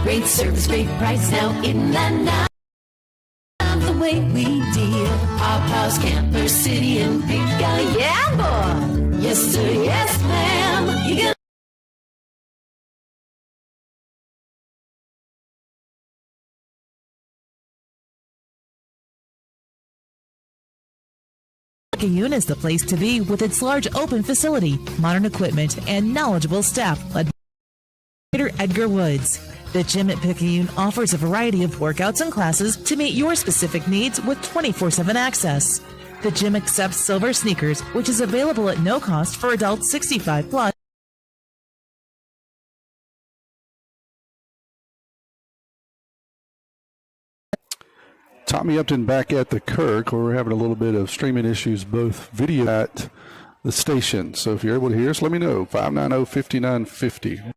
Great service, great price. Now in that the way we deal. Our House Camper City in Picayune. Yeah, boy. Yes, sir. Yes, ma'am. You got Picayune is the place to be with its large open facility, modern equipment, and knowledgeable staff led by Edgar Woods. The gym at Picayune offers a variety of workouts and classes to meet your specific needs with 24/7 access. The gym accepts silver sneakers, which is available at no cost for adults 65 plus. Tommy Upton back at the Kirk, where we're having a little bit of streaming issues, both video at the station. So if you're able to hear us, let me know. 590-5950.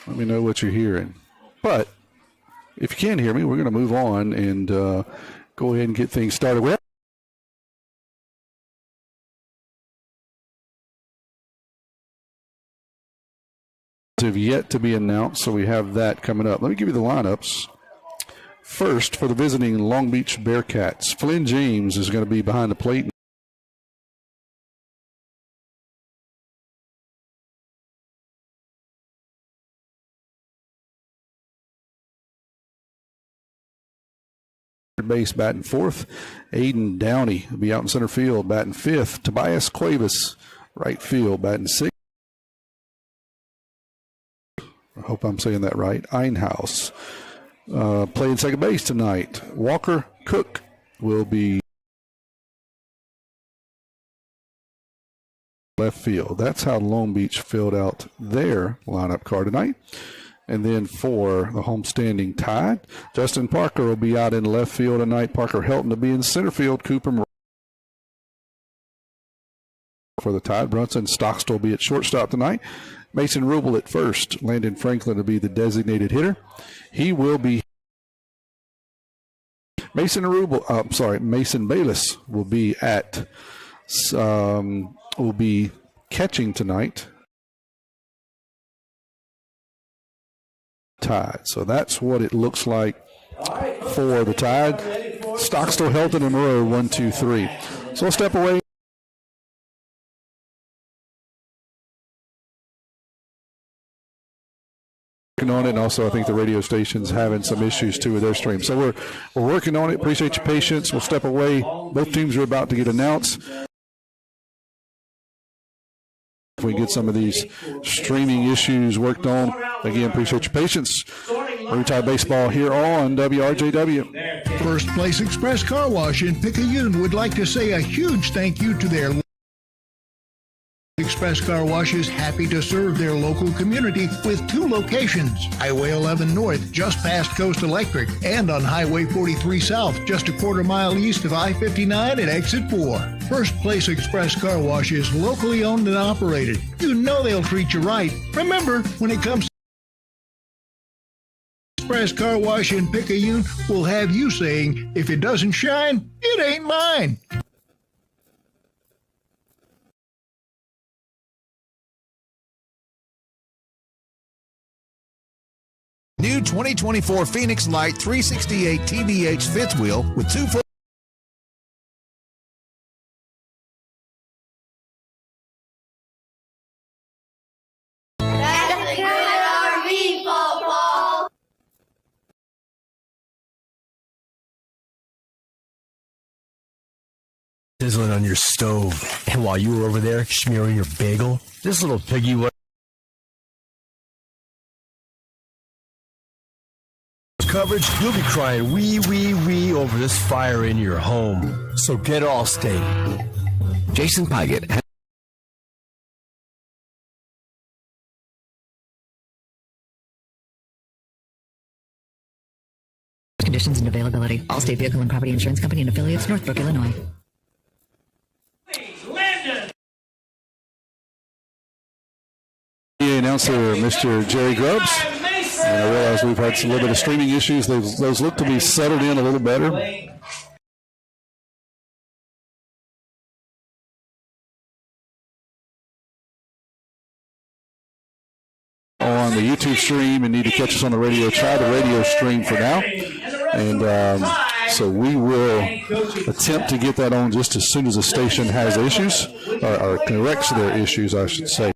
Let me know what you're hearing. But if you can't hear me, we're going to move on and go ahead and get things started. We have yet to be announced, so we have that coming up. Let me give you the lineups. First, for the visiting Long Beach Bearcats, Flynn James is going to be behind the plate. Base batting fourth. Aiden Downey will be out in center field batting fifth. Tobias Cuevas, right field, batting sixth. I hope I'm saying that right. Einhaus playing second base tonight. Walker Cook will be left field. That's how Long Beach filled out their lineup card tonight. And then for the homestanding Tide, Justin Parker will be out in left field tonight. Parker Helton to be in center field. Cooper for the Tide. Brunson Stockstill will be at shortstop tonight. Mason Rubel at first. Landon Franklin will be the designated hitter. He will be Mason Bayless will be at will be catching tonight. Tide. So that's what it looks like for the Tide. Stockstill, Helton, and Moreau, 1, 2, 3. So we'll step away. Working on it, and also I think the radio station's having some issues too with their stream. So we're working on it. Appreciate your patience. We'll step away. Both teams are about to get announced. If we get some of these streaming issues worked on, again, appreciate your patience. Blue Tide Baseball here on WRJW. First Place Express Car Wash in Picayune would like to say a huge thank you to their Express Car Wash is happy to serve their local community with 2 locations. Highway 11 North, just past Coast Electric, and on Highway 43 South, just a quarter mile east of I-59 at Exit 4. First Place Express Car Wash is locally owned and operated. You know they'll treat you right. Remember, when it comes to Express Car Wash in Picayune, we'll have you saying, if it doesn't shine, it ain't mine. New 2024 Phoenix Light 368 TBH fifth wheel with 2 foot. That's a good RV, Paul. Sizzling on your stove, and while you were over there smearing your bagel, this little piggy was coverage, you'll be crying wee, wee, wee over this fire in your home. So get Allstate. Jason Pygott. Conditions and availability. Allstate Vehicle and Property Insurance Company and affiliates, Northbrook, Illinois. Announcer Mr. Jerry Grubbs. And I realize we've had a little bit of streaming issues. Those look to be settled in a little better. on the YouTube stream and need to catch us on the radio, try the radio stream for now. And so we will attempt to get that on just as soon as the station has issues, or corrects their issues, I should say.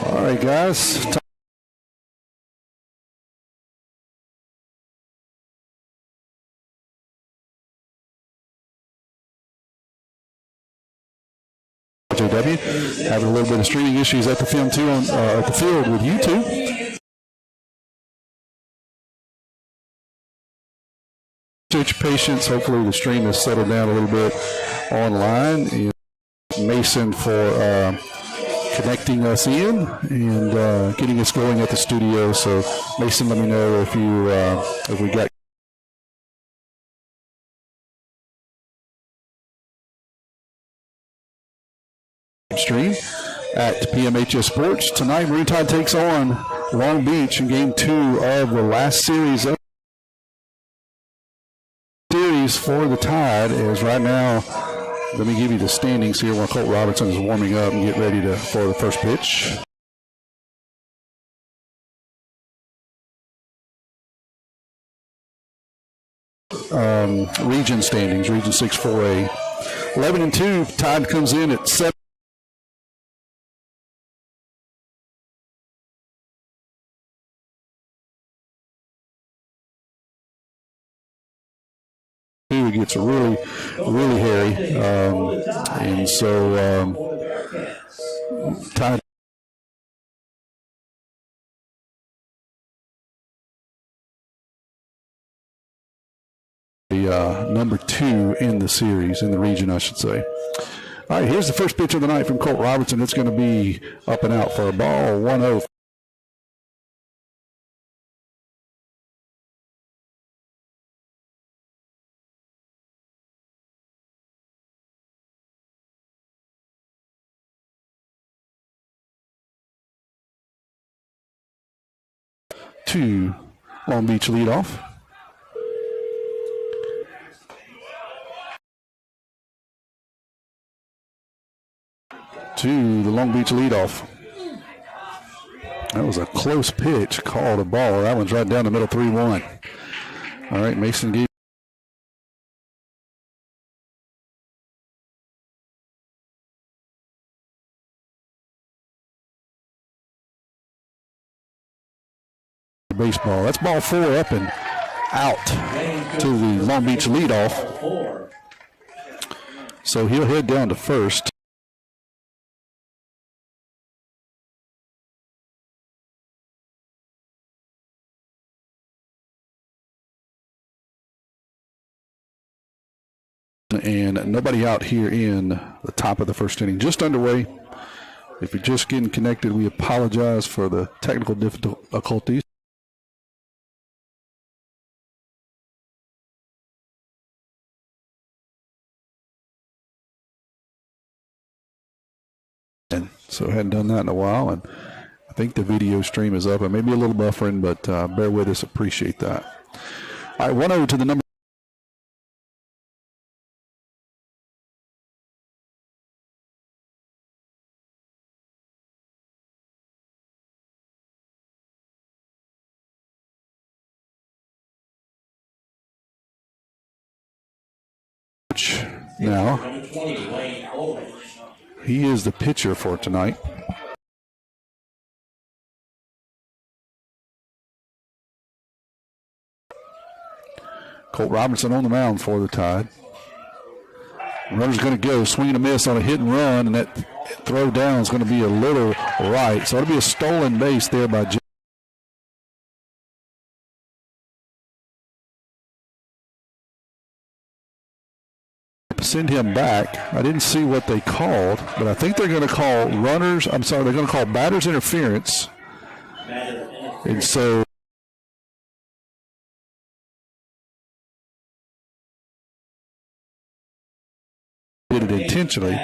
All right, guys. JW having a little bit of streaming issues at the film too on at the field with YouTube. Your patience. Hopefully the stream has settled down a little bit online. And Mason for connecting us in and getting us going at the studio. So Mason, let me know if we got stream at PMHS Sports. Tonight, Marine Tide takes on Long Beach in Game 2 of the last series for the Tide. Is right now, let me give you the standings here while Colt Robertson is warming up and get ready for the first pitch. Region standings, Region 6 4A. 11-2, Tide comes in at 7. It gets really, really hairy, and so Tide number 2 in the series, in the region, I should say. All right, here's the first pitch of the night from Colt Robertson. It's going to be up and out for a ball, 1-0. To Long Beach leadoff. To the Long Beach leadoff. That was a close pitch, called a ball. That one's right down the middle, 3-1. All right, Mason gave baseball. That's ball 4 up and out to the Long Beach leadoff. So he'll head down to first. And nobody out here in the top of the first inning. Just underway. If you're just getting connected, we apologize for the technical difficulties. And so I hadn't done that in a while, and I think the video stream is up. It may be a little buffering, but bear with us. Appreciate that. All right, 1-0 to the number. Now, he is the pitcher for tonight. Colt Robertson on the mound for the Tide. Runner's going to go, swing and a miss on a hit and run, and that throw down is going to be a little right. So it'll be a stolen base there by Jim. Send him back. I didn't see what they called, but I think they're going to call runners. I'm sorry, they're going to call batters interference. And so did it intentionally,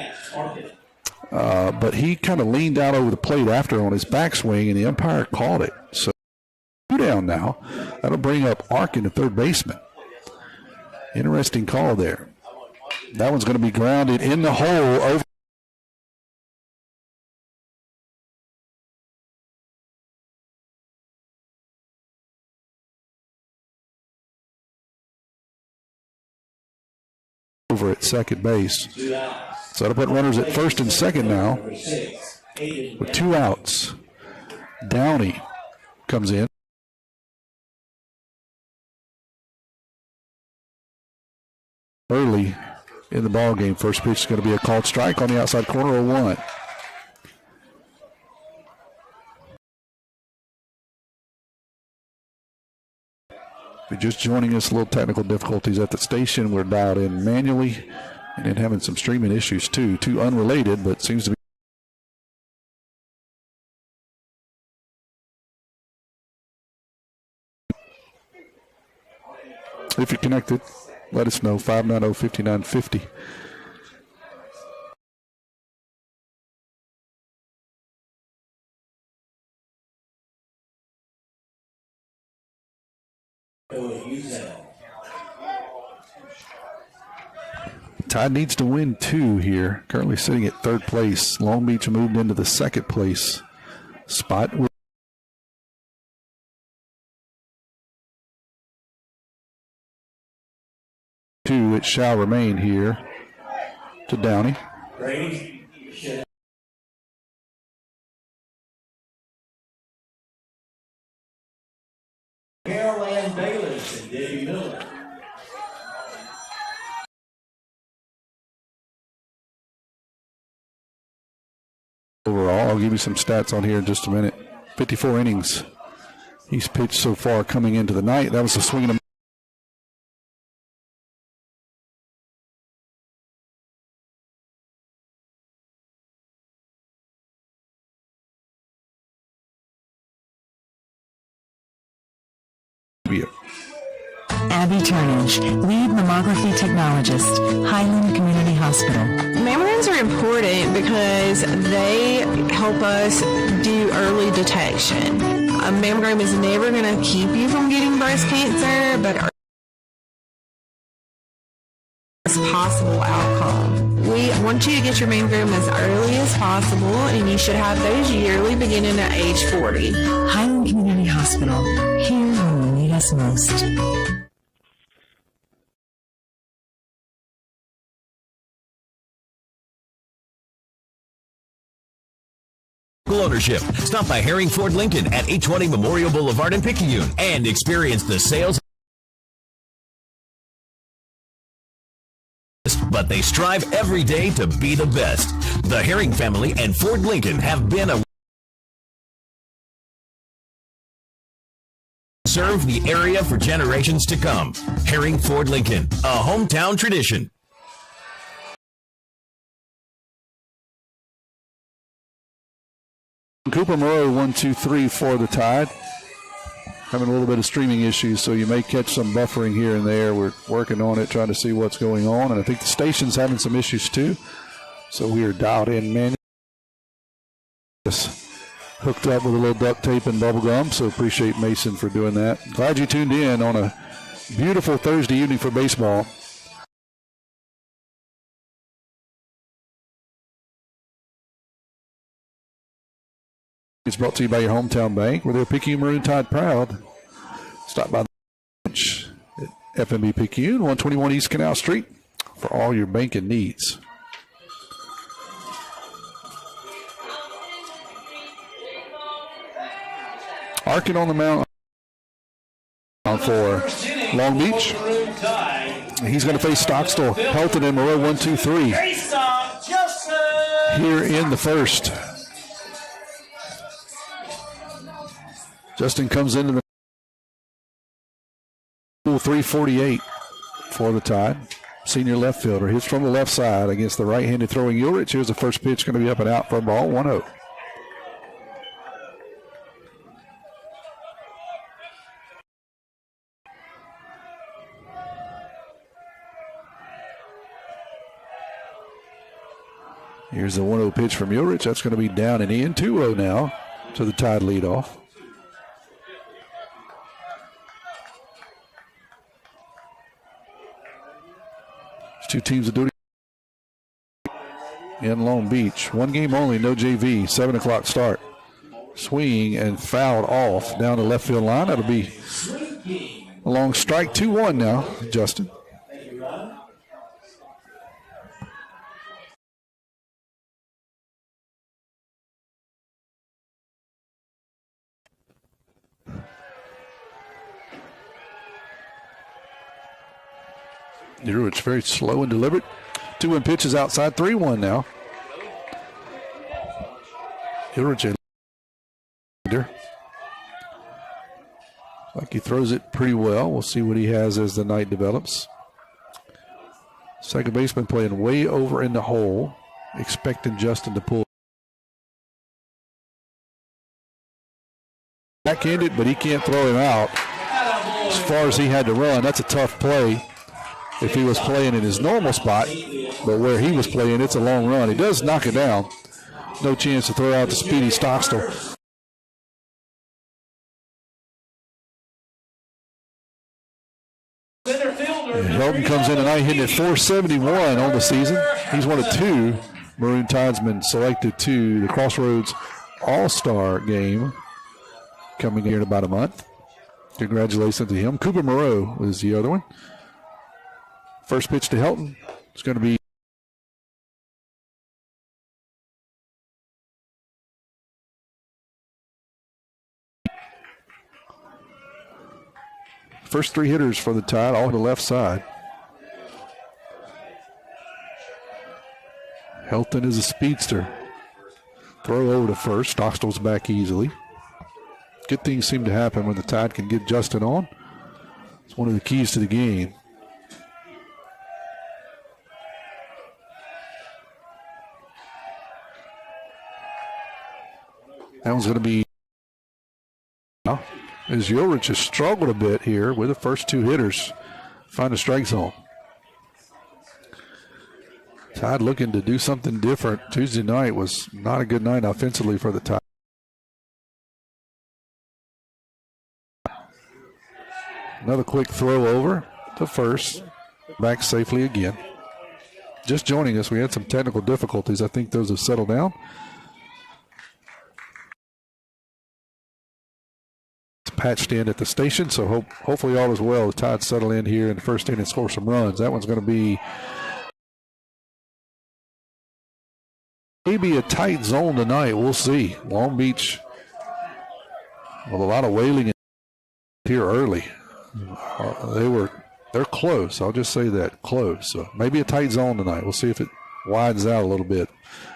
but he kind of leaned out over the plate after on his backswing, and the umpire called it. So 2 down now. That'll bring up Arkin, the third baseman. Interesting call there. That one's going to be grounded in the hole over. Over at second base. So that'll put runners at first and second now with 2 outs. Downey comes in. Early in the ball game. First pitch is going to be a called strike on the outside corner, 0-1. If you're just joining us, a little technical difficulties at the station. We're dialed in manually and then having some streaming issues too. 2 unrelated, but seems to be. If you're connected, let us know, 590-5950. Tide needs to win 2 here. Currently sitting at 3rd place. Long Beach moved into the 2nd place spot. It shall remain here to Downey. Caroline Bayless and Debbie Miller. Overall, I'll give you some stats on here in just a minute. 54 innings he's pitched so far coming into the night. That was a swing and a Abby Turnage, lead mammography technologist, Highland Community Hospital. Mammograms are important because they help us do early detection. A mammogram is never going to keep you from getting breast cancer, but it's a possible outcome. We want you to get your mammogram as early as possible, and you should have those yearly beginning at age 40. Highland Community Hospital, here when you need us most. Ownership. Stop by Herring Ford Lincoln at 820 Memorial Boulevard in Picayune and experience the sales but they strive every day to be the best. The Herring family and Ford Lincoln have been a serve the area for generations to come. Herring Ford Lincoln, a hometown tradition. Cooper Moreau 1-2-3 for the Tide. Having a little bit of streaming issues, so you may catch some buffering here and there. We're working on it, trying to see what's going on, and I think the station's having some issues too. So we are dialed in manually. Just hooked up with a little duct tape and bubble gum, so appreciate Mason for doing that. Glad you tuned in on a beautiful Thursday evening for baseball. It's brought to you by your hometown bank, where they're Picayune Maroon Tide proud. Stop by the bench at FMB Picayune, 121 East Canal Street, for all your banking needs. Arkin on the mound for Long Beach. He's going to face Stockstill, Helton, and Moreau 1-2-3 here in the first. Justin comes into the 348 for the Tide. Senior left fielder. Hits from the left side against the right-handed throwing Ulrich. Here's the first pitch, going to be up and out for a ball, 1-0. Here's the 1-0 pitch from Ulrich. That's going to be down and in. 2-0 now to the Tide leadoff. Two teams that do it in Long Beach. One game only, no JV, 7 o'clock start. Swing and fouled off down the left field line. That'll be a long strike. 2-1 now, Justin. It's very slow and deliberate. 2-1 pitches outside, 3-1 now. Ulrich like he throws it pretty well. We'll see what he has as the night develops. Second baseman playing way over in the hole, expecting Justin to pull. Backhanded, but he can't throw him out. As far as he had to run, that's a tough play. If he was playing in his normal spot, but where he was playing, it's a long run. He does knock it down. No chance to throw out the speedy Stockstill. Helton comes in tonight hitting at .471 on the season. He's one of two Maroon Tidesmen selected to the Crossroads All-Star game coming here in about a month. Congratulations to him. Cooper Moreau was the other one. First pitch to Helton. It's going to be first three hitters for the Tide, all to the left side. Helton is a speedster. Throw over to first. Stockstill's back easily. Good things seem to happen when the Tide can get Justin on. It's one of the keys to the game. That one's going to be, as Ulrich has struggled a bit here with the first two hitters. Find a strike zone. Tide looking to do something different. Tuesday night was not a good night offensively for the Tide. Another quick throw over to first. Back safely again. Just joining us, we had some technical difficulties. I think those have settled down. Patched in at the station, so hopefully all is well. The Tide settle in here in the first inning and score some runs. That one's going to be maybe a tight zone tonight. We'll see. Long Beach with a lot of wailing here early. They were They're close. I'll just say that, close. So maybe a tight zone tonight. We'll see if it widens out a little bit.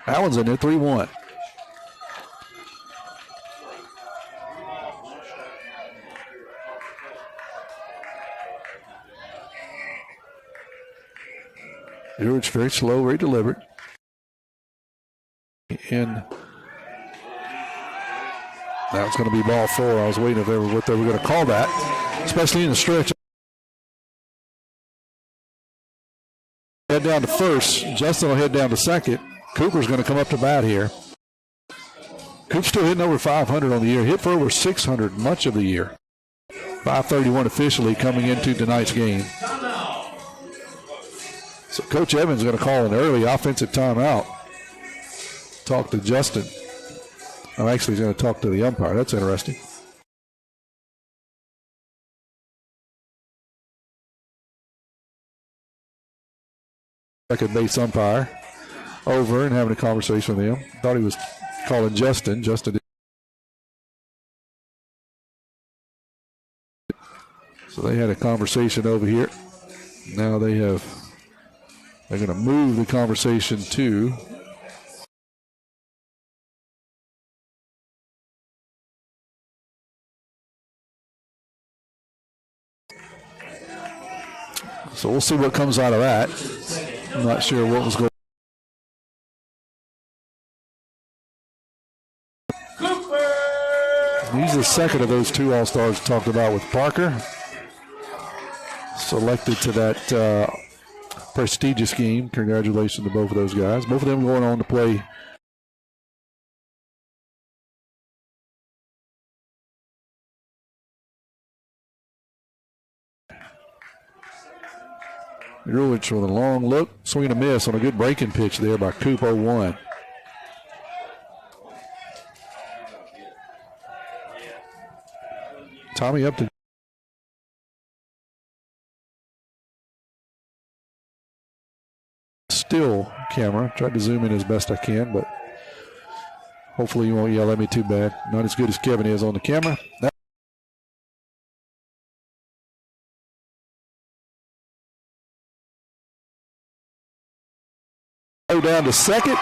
That one's in there, 3-1. It's very slow, very deliberate. And now it's going to be ball 4. I was waiting if what they were going to call that, especially in the stretch. Head down to first. Justin will head down to second. Cooper's going to come up to bat here. Coop's still hitting over 500 on the year. Hit for over 600 much of the year. 531 officially coming into tonight's game. So Coach Evans is going to call an early offensive timeout. Talk to Justin. Oh, actually, he's going to talk to the umpire. That's interesting. Second base umpire over and having a conversation with him. Thought he was calling Justin. Justin. So they had a conversation over here. Now they're going to move the conversation to so we'll see what comes out of that. I'm not sure what was going on. He's the second of those two All-Stars talked about with Parker. Selected to that prestigious game. Congratulations to both of those guys. Both of them going on to play Grulich with a long look, swing and a miss on a good breaking pitch there by Coop 0-1. Tommy up to still camera. Tried to zoom in as best I can, but hopefully you won't yell at me too bad. Not as good as Kevin is on the camera. Down to second,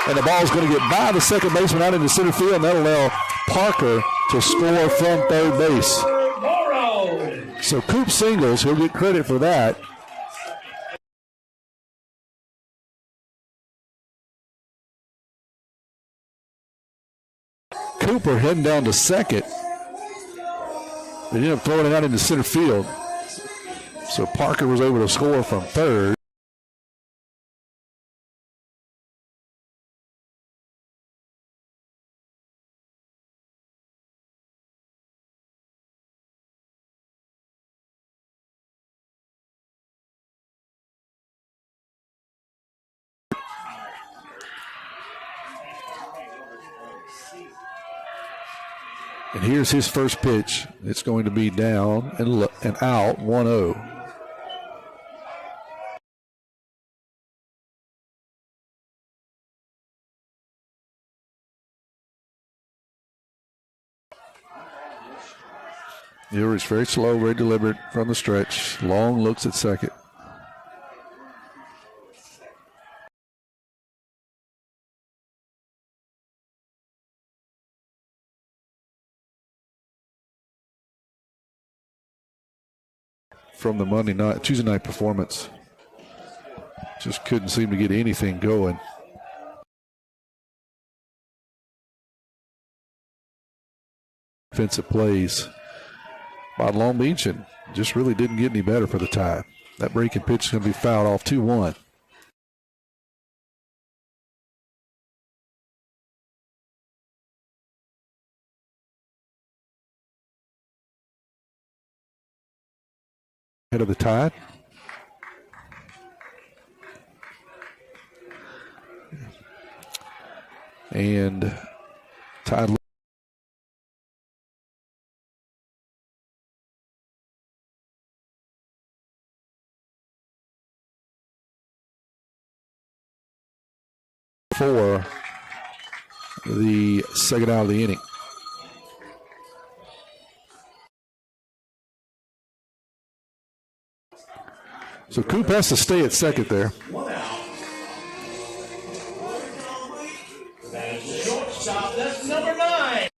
and the ball's going to get by the second baseman out into center field, and that'll allow Parker to score from third base. So Coop singles, he'll get credit for that. Cooper heading down to second. They ended up throwing it out into center field. So Parker was able to score from third. And here's his first pitch. It's going to be down and out, 1-0. Uri's very slow, very deliberate from the stretch. Long looks at second. From the Tuesday night performance. Just couldn't seem to get anything going. Defensive plays by Long Beach and just really didn't get any better for the Tide. That breaking pitch is going to be fouled off 2-1. Head of the Tide. And Tide for the second out of the inning. So Coop has to stay at second there. That is the shortstop. That's number 9.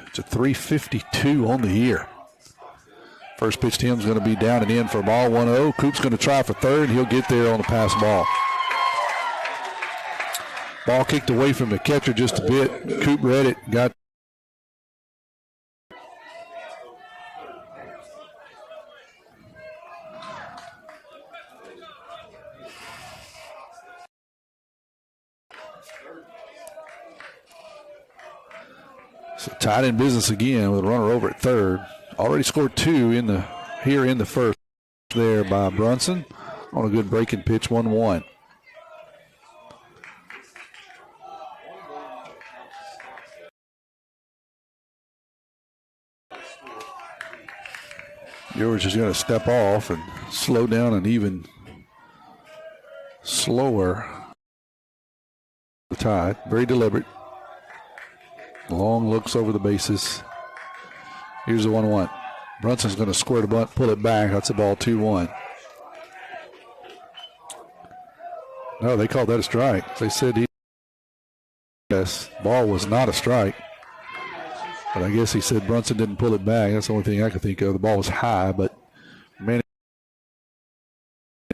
It's a 352 on the year. First pitch to him is going to be down and in for ball 1-0. Coop's going to try for third. He'll get there on the pass ball. Ball kicked away from the catcher just a bit. Coop read it. Got so tied in business again with a runner over at third. Already scored 2 in the first there by Brunson on a good breaking pitch, 1-1. George is going to step off and slow down an even slower Tide. Very deliberate. Long looks over the bases. Here's the 1-1. Brunson's going to square the bunt, pull it back. That's a ball 2-1. No, they called that a strike. They said yes, ball was not a strike. But I guess he said Brunson didn't pull it back. That's the only thing I could think of. The ball was high, but man,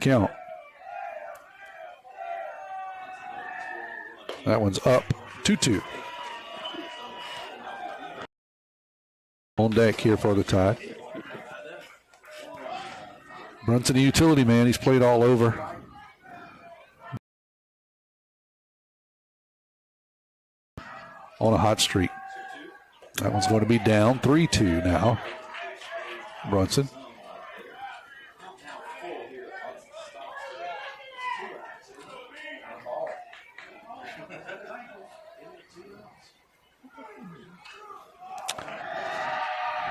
count. That one's up 2-2. On deck here for the Tide. Brunson, a utility man. He's played all over. On a hot streak. That one's going to be down 3-2 now. Brunson.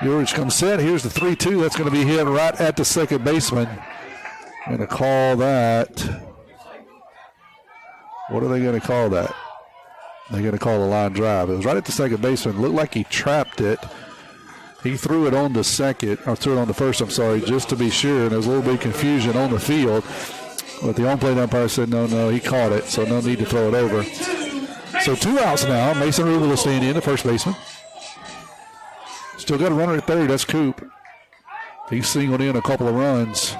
George comes set. Here's the 3-2. That's going to be hit right at the second baseman. Going to call that. What are they going to call that? They're going to call a line drive. It was right at the second baseman. Looked like he trapped it. He threw it on the second, or threw it on the first, I'm sorry, just to be sure. And there was a little bit of confusion on the field. But the on-plate umpire said, no, he caught it, so no need to throw it over. So 2 outs now. Mason Rubel will stand in, the first baseman. Still got a runner at third. That's Coop. He's singled in a couple of runs.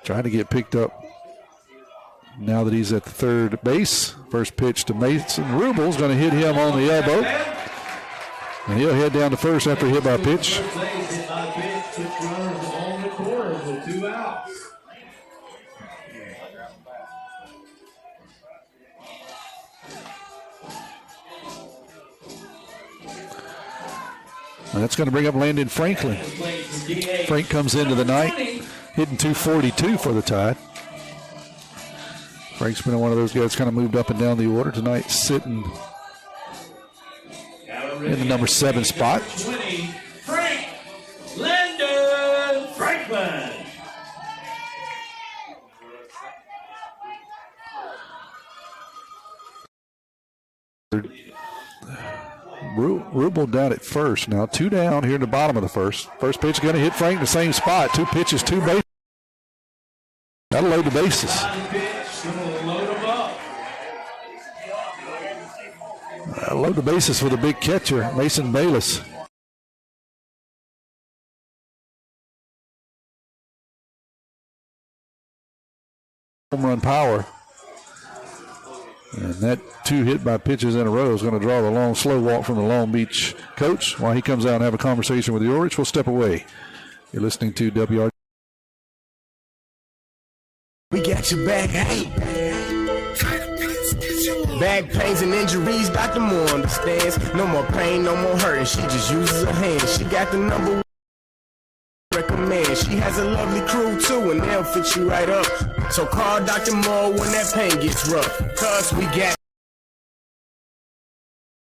Trying to get picked up now that he's at the third base. First pitch to Mason Rubel's going to hit him on the elbow. And he'll head down to first after hit by pitch. And that's going to bring up Landon Franklin. Frank comes into the night, hitting 242 for the Tide. Frank's been one of those guys kind of moved up and down the order tonight, sitting in the number 7 spot. Frank Landon Franklin. Rubel down at first now. 2 down here in the bottom of the first. First pitch going to hit Frank in the same spot. 2 pitches, 2 bases. That'll load the bases. Load the bases for the big catcher, Mason Bayless. Home run power. And that 2 hit by pitches in a row is going to draw the long, slow walk from the Long Beach coach. While he comes out and have a conversation with the Orioles, we'll step away. You're listening to WR. We got your back, hey. Back pains and injuries, Dr. Moore understands. No more pain, no more hurting. She just uses her hands. She got the number 1 recommend. She has a lovely crew too, and they'll fix you right up. So call Dr. Moore when that pain gets rough. Cause we got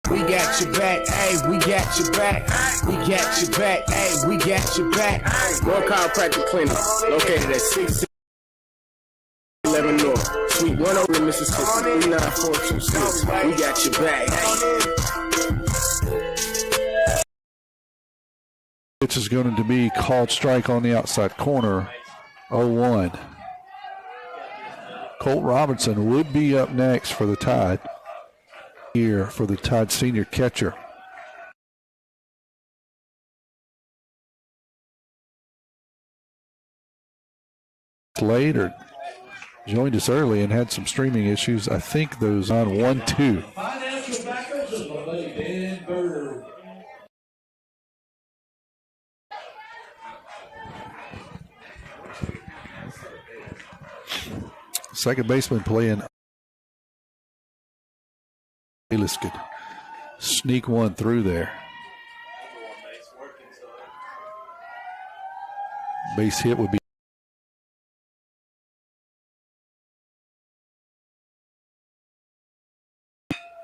We got your back, ayy, we got your back. We got your back, ayy, we got your back. One chiropractic clinic located at 611 North, Suite 100 Mississippi, 39426. We got your back. Pitch is going to be called strike on the outside corner, 0-1. Colt Robertson would be up next for the Tide. Here for the Tide senior catcher. Later joined us early and had some streaming issues. I think those on 1-2. Financial backers of my buddy Dan Bird. Second baseman playing. Bayless could sneak one through there. Base hit would be.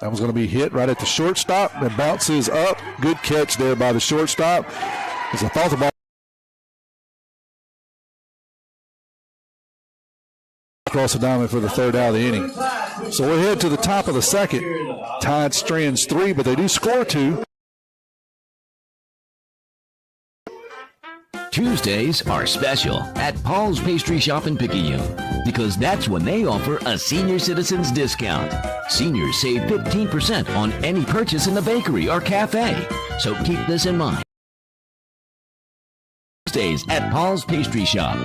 That was going to be hit right at the shortstop and bounces up. Good catch there by the shortstop. As I thought the ball across the diamond for the third out of the inning. So we'll head to the top of the second. Tide strands 3, but they do score 2. Tuesdays are special at Paul's Pastry Shop in Picayune because that's when they offer a senior citizens discount. Seniors save 15% on any purchase in the bakery or cafe. So keep this in mind. Tuesdays at Paul's Pastry Shop,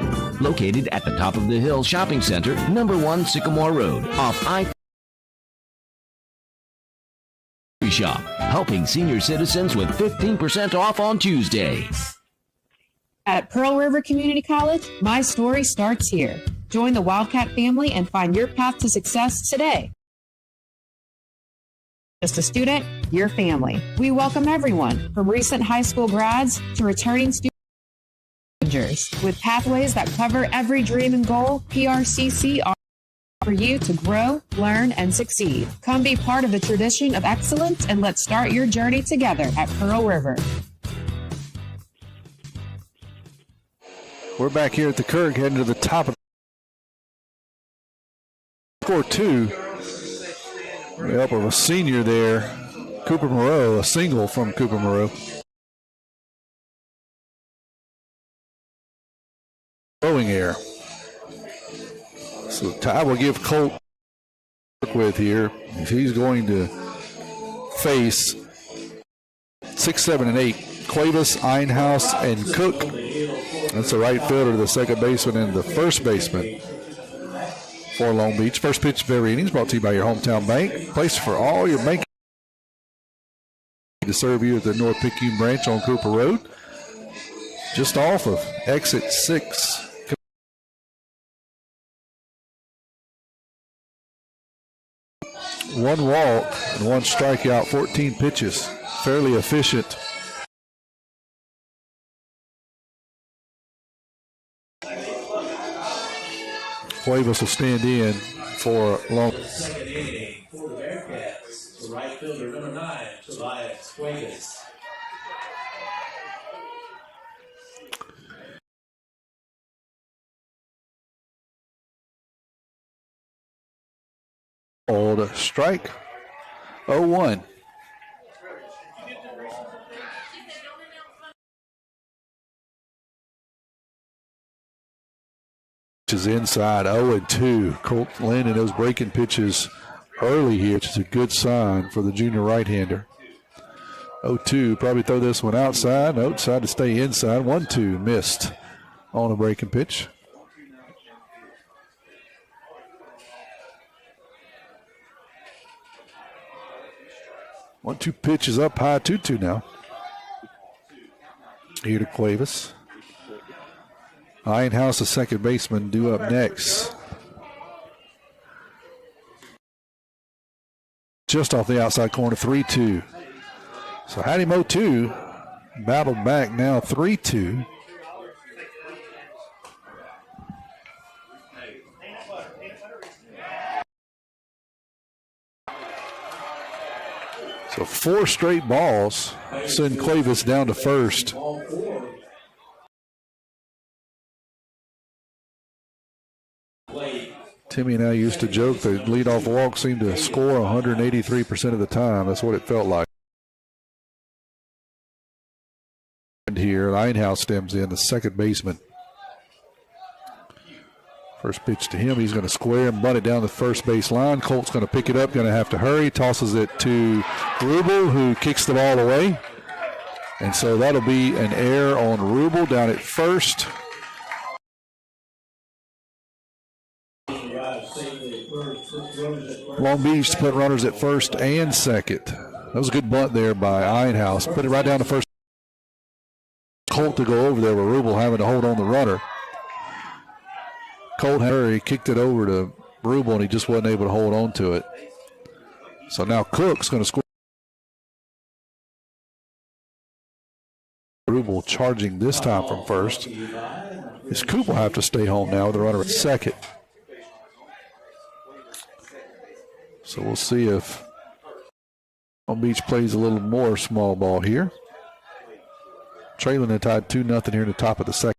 located at the top of the hill shopping center, number 1 Sycamore Road, off I-Shop, helping senior citizens with 15% off on Tuesday. At Pearl River Community College, my story starts here. Join the Wildcat family and find your path to success today. Just a student, your family. We welcome everyone, from recent high school grads to returning students. With pathways that cover every dream and goal, PRCC are for you to grow, learn, and succeed. Come be part of the tradition of excellence and let's start your journey together at Pearl River. We're back here at the Kirk, heading to the top of score 2. The help of a senior there, Cooper Moreau, a single from Cooper Moreau. Throwing air. So Ty will give Colt work with here. He's going to face 6, 7, and 8. Cuevas, Einhaus, and Cook. That's the right fielder, the second baseman, and the first baseman for Long Beach. First pitch of every inning is brought to you by your hometown bank. Place for all your banking to serve you at the North Picayune branch on Cooper Road, just off of exit 6. One walk and one strikeout, 14 pitches. Fairly efficient. Cuevas will stand in for long. Second inning for the Bearcats. The right fielder, number 9, Tobias Cuevas. Old strike, 0-1. Is inside, 0-2. Colt landing those breaking pitches early here, which is a good sign for the junior right-hander. 0-2, probably throw this one outside. No, decided to stay inside. 1-2, missed on a breaking pitch. One-two pitch is up high, 2-2 now. Here to Cuevas. Einhaus, the second baseman, due up next. Just off the outside corner, 3-2. So had him 0-2, battled back now 3-2. So 4 straight balls send Clavis down to first. Timmy and I used to joke that leadoff walk seemed to score 183% of the time. That's what it felt like. And here, Linehouse stems in, the second baseman. First pitch to him. He's going to square and bunt it down the first base line. Colt's going to pick it up, going to have to hurry. Tosses it to Rubel, who kicks the ball away. And so that'll be an error on Rubel down at first. Long Beach to put runners at first and second. That was a good bunt there by Ironhouse. Put it right down to first. Colt to go over there with Rubel having to hold on the runner. Colt Harry kicked it over to Rubel, and he just wasn't able to hold on to it. So now Cook's going to score. Rubel charging this time from first. His Coop will have to stay home now with the runner at second. So we'll see if Long Beach plays a little more small ball here. Trailing and tied 2-0 here in the top of the second.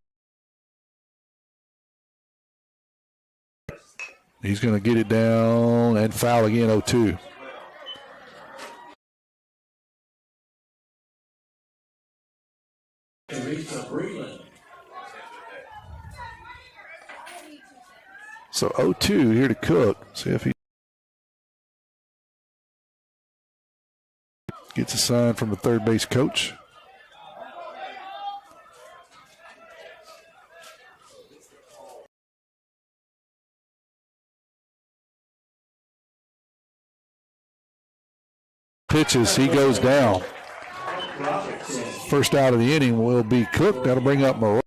He's going to get it down and foul again, 0-2. So 0-2 here to Cook. See if he gets a sign from the third base coach. Pitches, he goes down. First out of the inning will be Cook. That'll bring up Moreau.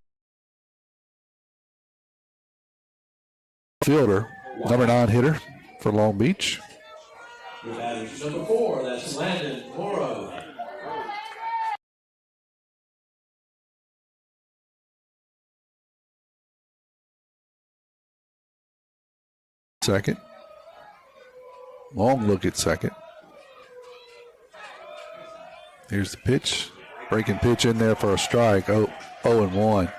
Fielder, number 9 hitter for Long Beach. Number 4, that's Landon Morrow. Second. Long look at second. Here's the pitch. Breaking pitch in there for a strike. 0-1.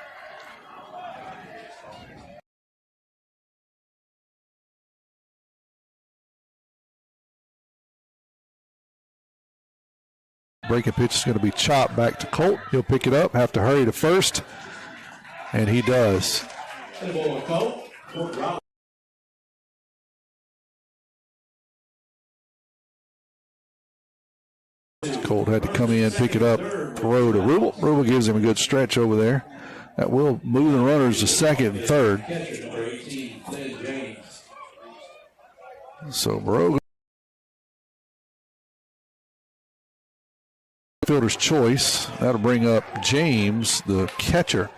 Breaking pitch is going to be chopped back to Colt. He'll pick it up, have to hurry to first, and he does. Colt had to come in, pick it up, throw to Rubel. Rubel gives him a good stretch over there. That will move the runners to second and third. So Moreau, fielder's choice. That'll bring up James, the catcher.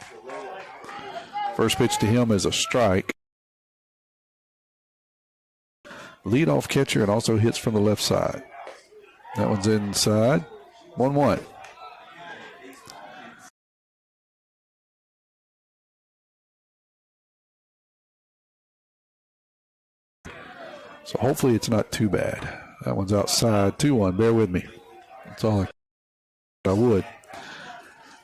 First pitch to him is a strike. Leadoff catcher and also hits from the left side. That one's inside. 1-1. So hopefully it's not too bad. That one's outside. 2-1. Bear with me. That's all I would.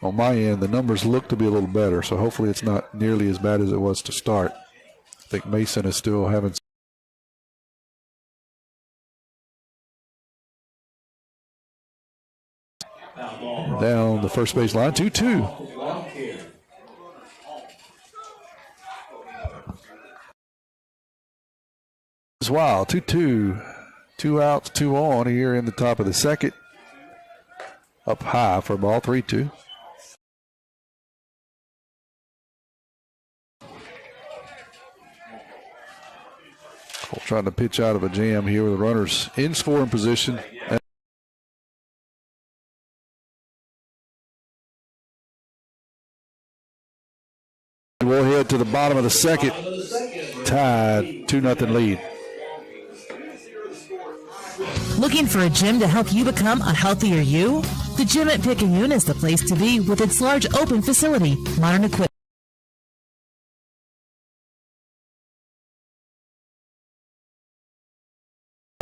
On my end, the numbers look to be a little better, so hopefully it's not nearly as bad as it was to start. I think Mason is still having down the first base line. 2-2. It's wild. 2-2. 2 outs, 2 on here in the top of the second. Up high for ball. 3-2. Cole trying to pitch out of a jam here with the runners in scoring position. We'll head to the bottom of the second. Tied 2-0 lead. Looking for a gym to help you become a healthier you? The gym at Picayune is the place to be with its large open facility, modern equipment,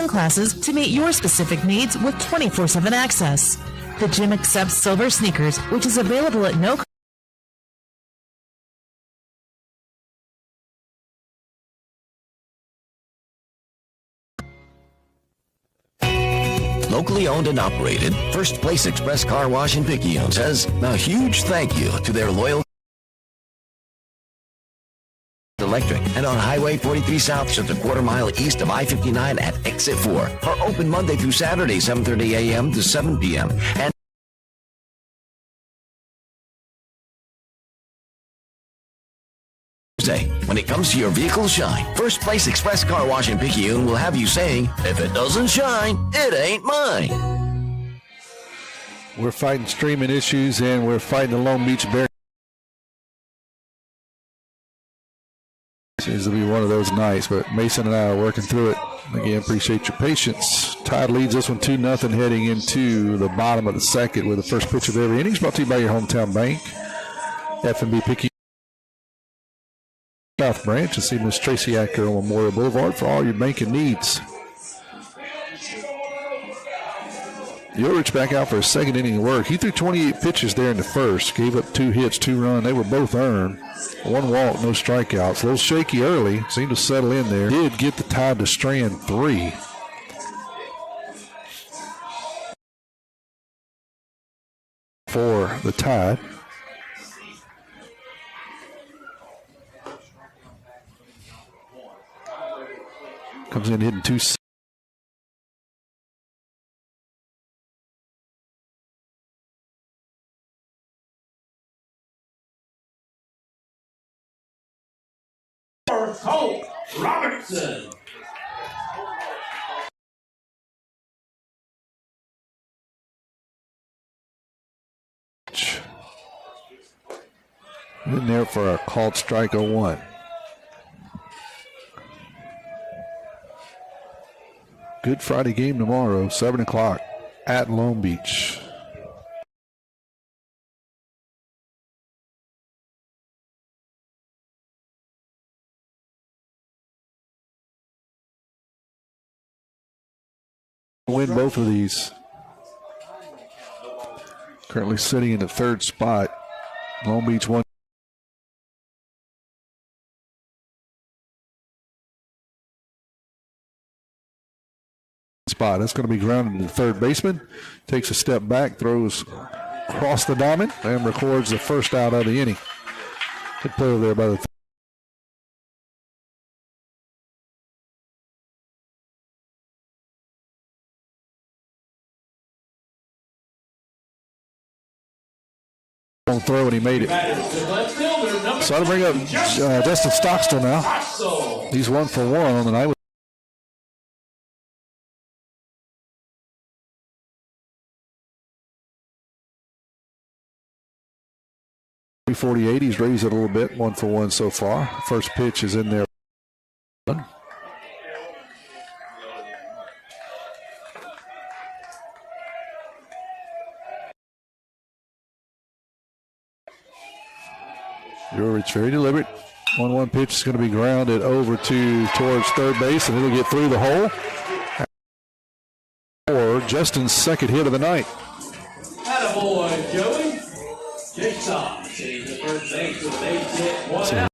classes to meet your specific needs with 24/7 access. The gym accepts silver sneakers, which is available at no cost. Locally owned and operated, First Place Express Car Wash in Picayune says a huge thank you to their loyal Electric and on Highway 43 South, just a quarter mile east of I-59 at Exit 4. Are open Monday through Saturday, 7:30 a.m. to 7 p.m. And when it comes to your vehicle's shine, First Place Express Car Wash in Picayune will have you saying, if it doesn't shine, it ain't mine. We're fighting streaming issues, and we're fighting the Long Beach Bear. Seems to be one of those nights, but Mason and I are working through it. Again, appreciate your patience. Tide leads this one 2-0 heading into the bottom of the second with the first pitch of every inning. Brought to you by your hometown bank, F&B Picayune South Branch, and see Miss Tracy Acker on Memorial Boulevard for all your banking needs. Yorich back out for a second inning of work. He threw 28 pitches there in the first, gave up 2 hits, 2 runs. They were both earned. 1 walk, no strikeouts. A little shaky early, seemed to settle in there. Did get the Tide to strand 3. For the Tide. Comes in hitting 2. Colt Robertson. In there for a called strike 0-1. Good Friday game tomorrow, 7 o'clock at Long Beach. Win both of these. Currently sitting in the 3rd spot. Long Beach 1. Spot. That's going to be grounded to the third baseman. Takes a step back, throws across the diamond, and records the first out of the inning. Good play over there by the throw, and he made it. So I'll bring up Justin Stockstill now. He's 1 for 1 on the night. 348. He's raised it a little bit. 1 for 1 so far. First pitch is in there. It's very deliberate. 1-1 pitch is going to be grounded over towards third base, and it'll get through the hole. Or Justin's second hit of the night. Attaboy, Joey. Jigsaw sitting to first base with 8 hit, 1 out.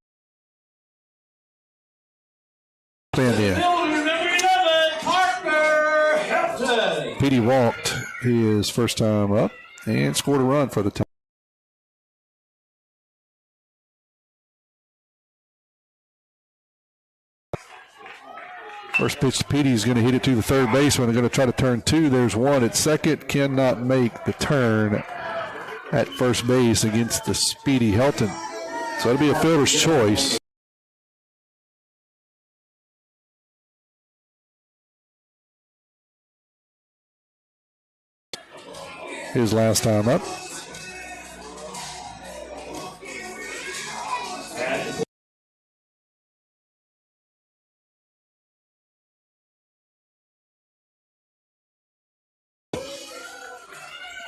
Stand in. Number 11, Parker Helton. Petey walked his first time up and scored a run for the time. First pitch to Petey is going to hit it to the third baseman. They're going to try to turn 2. There's 1 at second. Cannot make the turn at first base against the speedy Helton. So it'll be a fielder's choice. His last time up.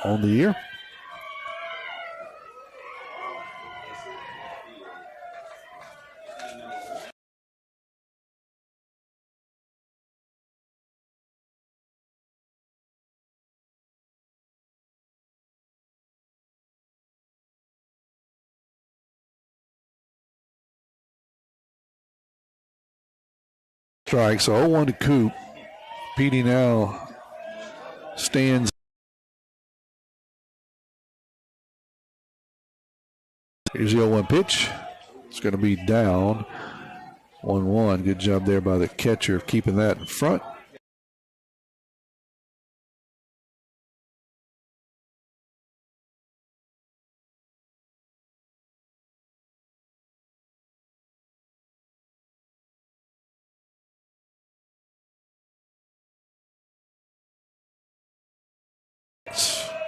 On the year. Strike, so 0-1 to Coop. Petey now stands. Here's the 0-1 pitch. It's going to be down. 1-1. Good job there by the catcher of keeping that in front.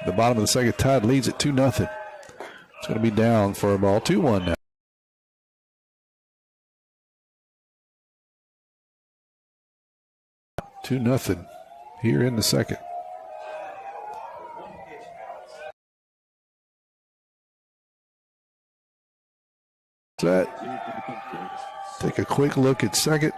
The bottom of the second, Tide leads it 2-0. It's going to be down for a ball. 2-1 now. Two nothing here in the second. Set. Take a quick look at second.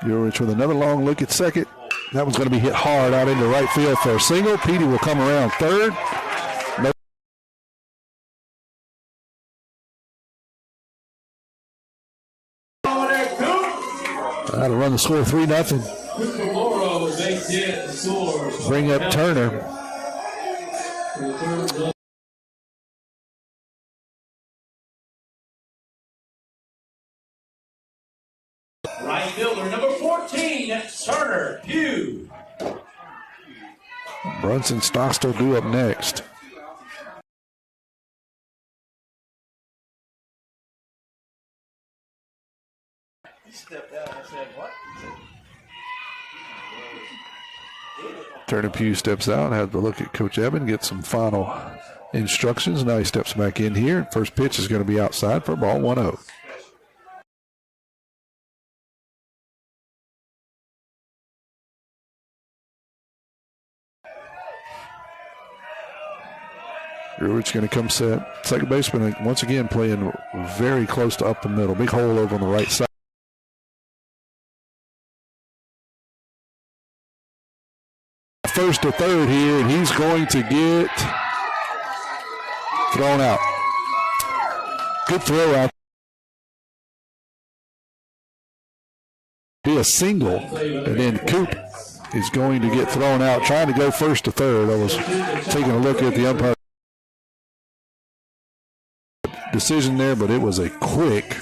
Urich with another long look at second. That one's going to be hit hard out into right field for a single. Petey will come around third. No. That'll run the score 3-0. Bring up Turner. Right fielder, number 14, Turner Pugh. Brunson Stockstill due up next. He stepped out and said, what? Turner Pugh steps out, has a look at Coach Eben, gets some final instructions. Now he steps back in here. First pitch is going to be outside for a ball, 1-0. Urich going to come set. Second baseman once again playing very close to up the middle. Big hole over on the right side. First to third here, and he's going to get thrown out. Good throw out. Be a single, and then Coop is going to get thrown out, trying to go first to third. I was taking a look at the umpire decision there, but it was a quick.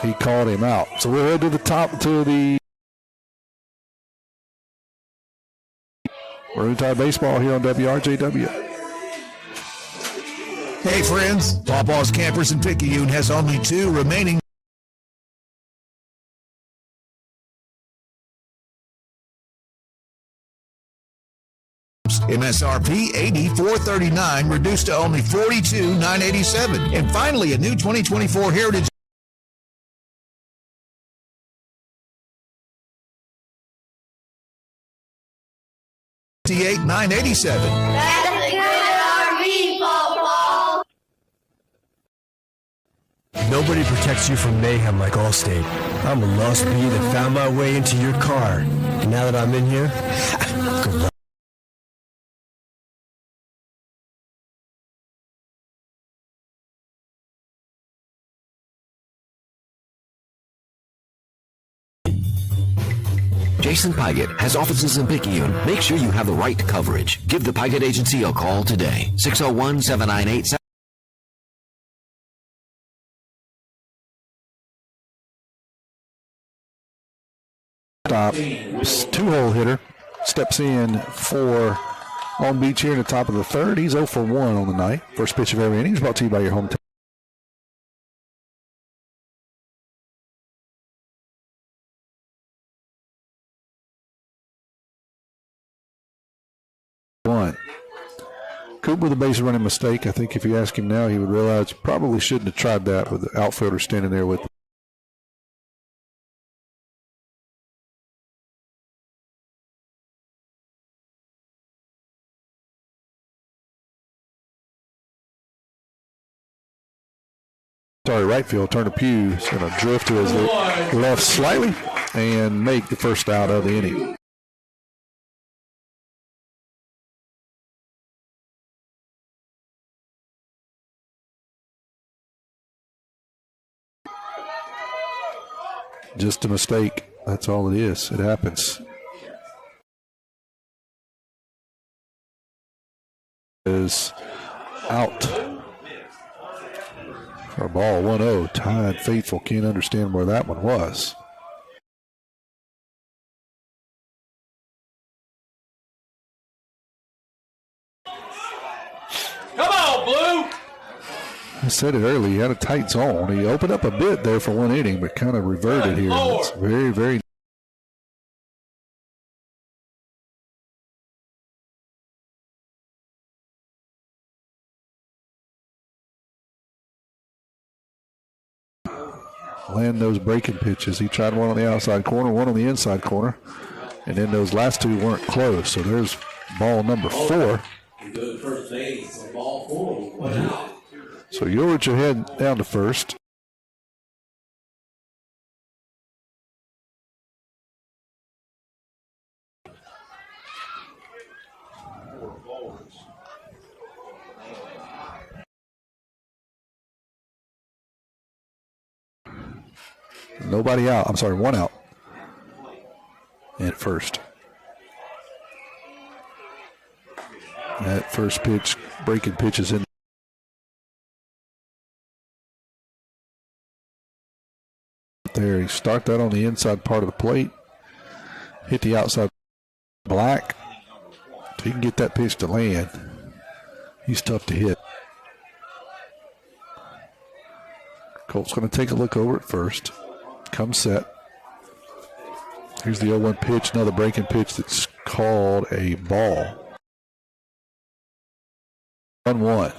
He called him out. So we're headed to the top to the Maroon Tide Baseball here on WRJW. Hey friends, Pawpaw's Campers in Picayune has only 2 remaining MSRP $84.39 reduced to only $42,987. And finally, a new 2024 Heritage $58,987. That's a good RV, Pawpaw. Nobody protects you from mayhem like Allstate. I'm a lost bee that found my way into your car. And now that I'm in here, good luck. Jason Pygott has offices in Picayune. Make sure you have the right coverage. Give the Pygott Agency a call today. 601-798-7. Stop. 2-hole hitter. Steps in for on beach here in the top of the third. He's 0 for 1 on the night. First pitch of every inning is brought to you by your hometown. Coop with a base running mistake. I think if you ask him now, he would realize probably shouldn't have tried that with the outfielder standing there with him. right field. Turner Pugh is going to drift to his left slightly and make the first out of the inning. Just a mistake. That's all it is. It happens. Is out for a ball. 1-0. Tied faithful. Can't understand where that one was. Come on, Blue. I said it earlier. He had a tight zone. He opened up a bit there for one inning, but kind of reverted here. It's very, very. Land those breaking pitches. He tried one on the outside corner, one on the inside corner, and then those last two weren't close. So there's ball number 4. So Ulrich ahead down to first. Nobody out. I'm sorry, one out. At first. That first pitch, breaking pitch is in. There, you start that on the inside part of the plate. Hit the outside black. If he can get that pitch to land, he's tough to hit. Colt's going to take a look over at first. Come set. Here's the 0-1 pitch, another breaking pitch that's called a ball. 1-1.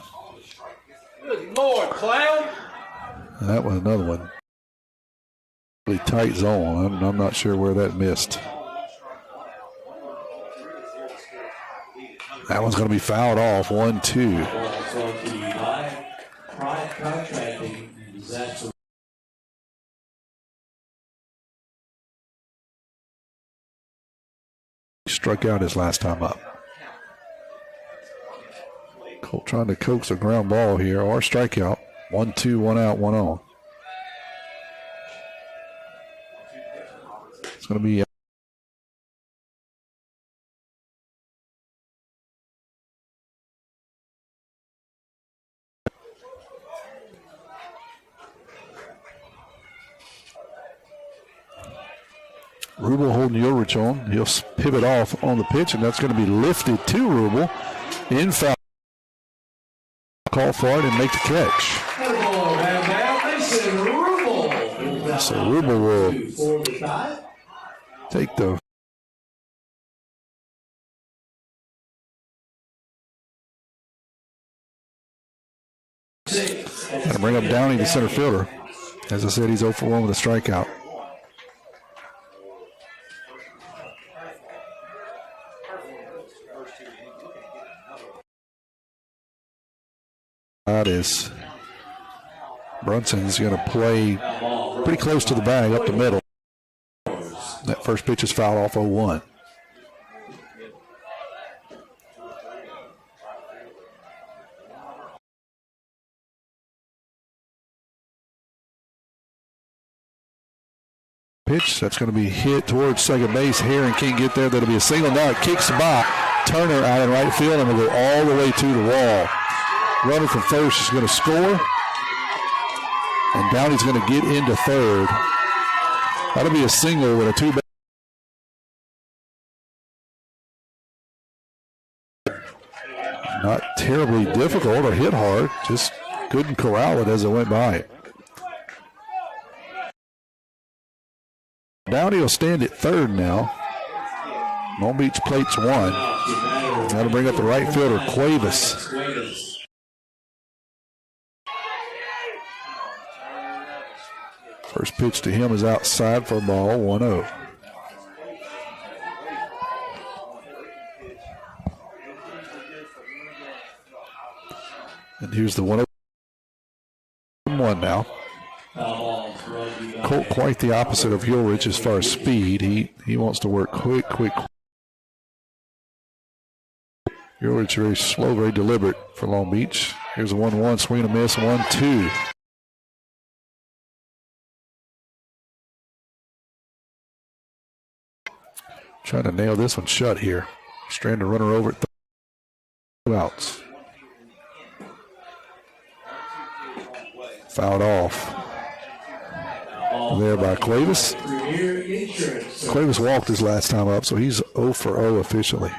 Good Lord, Clown. And that was another one. Really tight zone. I'm not sure where that missed. That one's going to be fouled off. 1-2. Struck out his last time up. Colt trying to coax a ground ball here or strikeout. 1-2, 1 out, 1 on. It's going to be Rubel holding Ulrich on. He'll pivot off on the pitch, and that's going to be lifted to Rubel. In foul. Call for it and make the catch. So Rubel will take the going to bring up Downey, the center fielder. As I said, he's 0 for 1 with a strikeout. That is Brunson's going to play pretty close to the bag up the middle. That first pitch is fouled off 0-1. Pitch that's going to be hit towards second base. Heron can't get there. That'll be a single. Now it kicks by Turner out in right field and will go all the way to the wall. Runner from first is going to score. And Downey's going to get into third. That'll be a single with a two-base. Not terribly difficult or hit hard. Just couldn't corral it as it went by. Downey will stand at third now. Long Beach plates 1. That'll bring up the right fielder, Cuevas. First pitch to him is outside for a ball, 1-0. And here's the 1-0 now. Quite the opposite of Ulrich as far as speed. He wants to work quick. Ulrich very slow, very deliberate for Long Beach. Here's a 1-1, swing and a miss, 1-2. Trying to nail this one shut here. Strand to run her over at 2 outs. Fouled off there by Cuevas. Cuevas walked his last time up, so he's 0 for 0 officially.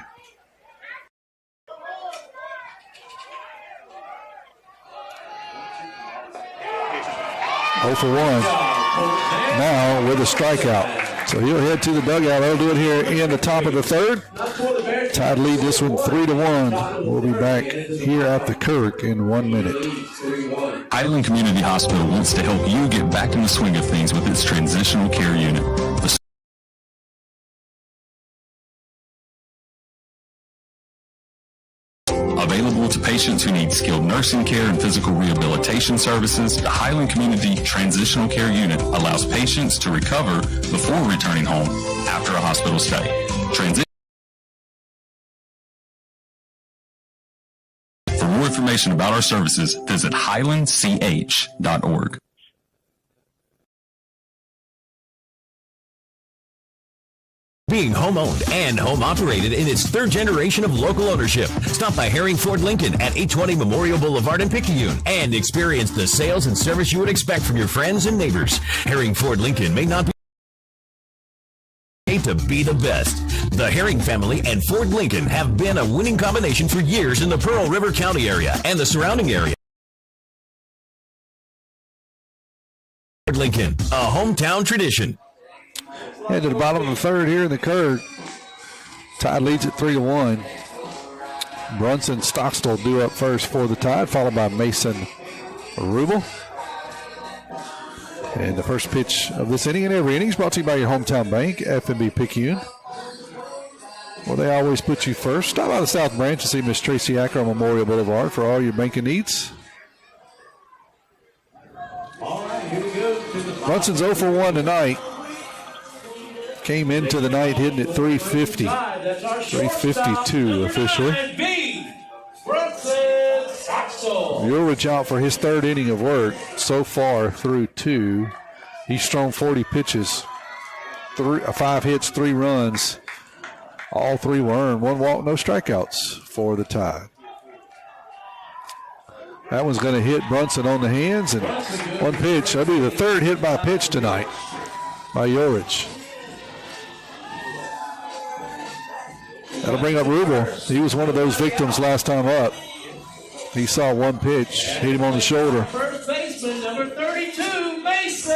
For 1 now with a strikeout. So he'll head to the dugout. They'll do it here in the top of the third. Tide lead this one 3-1. We'll be back here at the Kirk in 1 minute. Highland Community Hospital wants to help you get back in the swing of things with its transitional care unit. Available to patients who need skilled nursing care and physical rehabilitation services, the Highland Community Transitional Care Unit allows patients to recover before returning home after a hospital stay. For more information about our services, visit highlandch.org. Being home-owned and home-operated in its 3rd generation of local ownership. Stop by Herring Ford Lincoln at 820 Memorial Boulevard in Picayune and experience the sales and service you would expect from your friends and neighbors. Herring Ford Lincoln may not be to be the best. The Herring family and Ford Lincoln have been a winning combination for years in the Pearl River County area and the surrounding area. Ford Lincoln, a hometown tradition. Head to the bottom of the third here in the Kirk. Tide leads at 3-1. Brunson Stockstill due up first for the Tide, followed by Mason Rubel. And the first pitch of this inning and every inning is brought to you by your hometown bank, FNB Picayune. Well, they always put you first. Stop by the South Branch to see Miss Tracy Acker on Memorial Boulevard for all your banking needs. Brunson's 0 for 1 tonight. Came into the night hitting at 350. 352 officially. Ulrich out for his 3rd inning of work so far through 2. He's thrown 40 pitches, 5 hits, 3 runs. All 3 were earned. 1 walk, no strikeouts for the Tide. That one's going to hit Brunson on the hands, and 1 pitch. That'll be the 3rd hit by pitch tonight by Ulrich. That'll bring up Rubel. He was one of those victims last time up. He saw 1 pitch, hit him on the shoulder. First baseman, number 32, Mason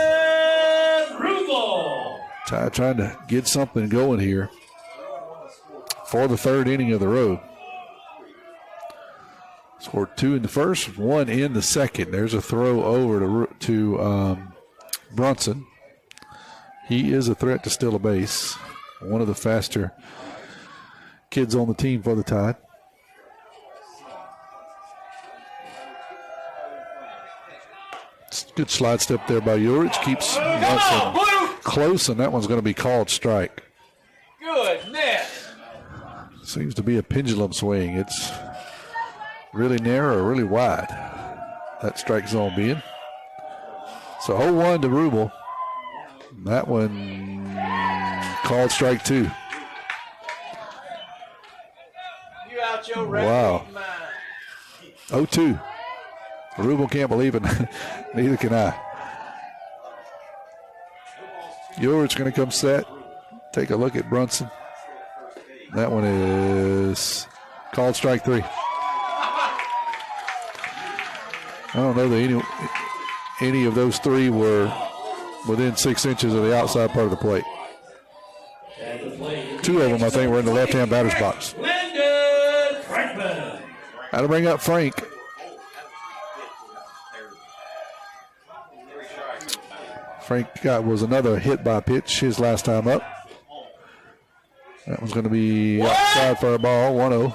Rubel. Tide trying to get something going here for the 3rd inning of the road. Scored 2 in the first, 1 in the second. There's a throw over to Brunson. He is a threat to steal a base. One of the faster kids on the team for the Tide. Good slide step there by Ulrich. Keeps Brunson close, and that one's going to be called strike. Goodness. Seems to be a pendulum swing. It's really narrow or really wide, that strike zone being. So 0-1 to Rubel. That one called strike 2. Wow. 0-2. Rubel can't believe it. Neither can I. Ulrich going to come set. Take a look at Brunson. That one is called strike 3. I don't know that any of those 3 were within 6 inches of the outside part of the plate. 2 of them, I think, were in the left-hand batter's box. That'll bring up Frank. Frank was another hit by pitch his last time up. That one's going to be outside for a ball, 1-0.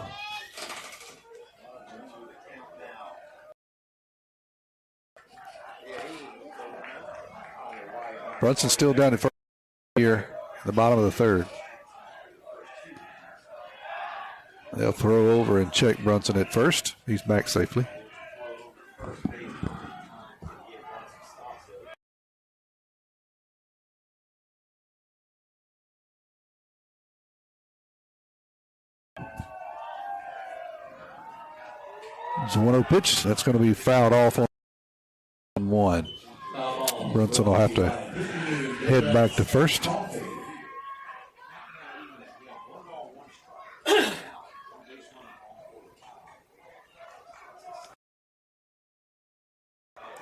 Brunson still down in front here at the bottom of the third. They'll throw over and check Brunson at first. He's back safely. It's a 1-0 pitch. That's going to be fouled off on one. Brunson will have to head back to first.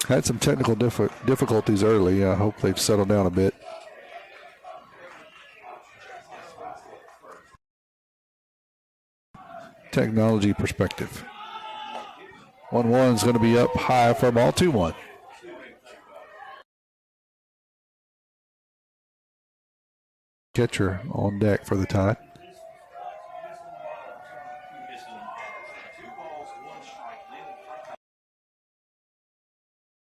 Had some technical difficulties early. I hope they've settled down a bit. Technology perspective. 1-1 is going to be up high for ball. 2-1. Catcher on deck for the Tide.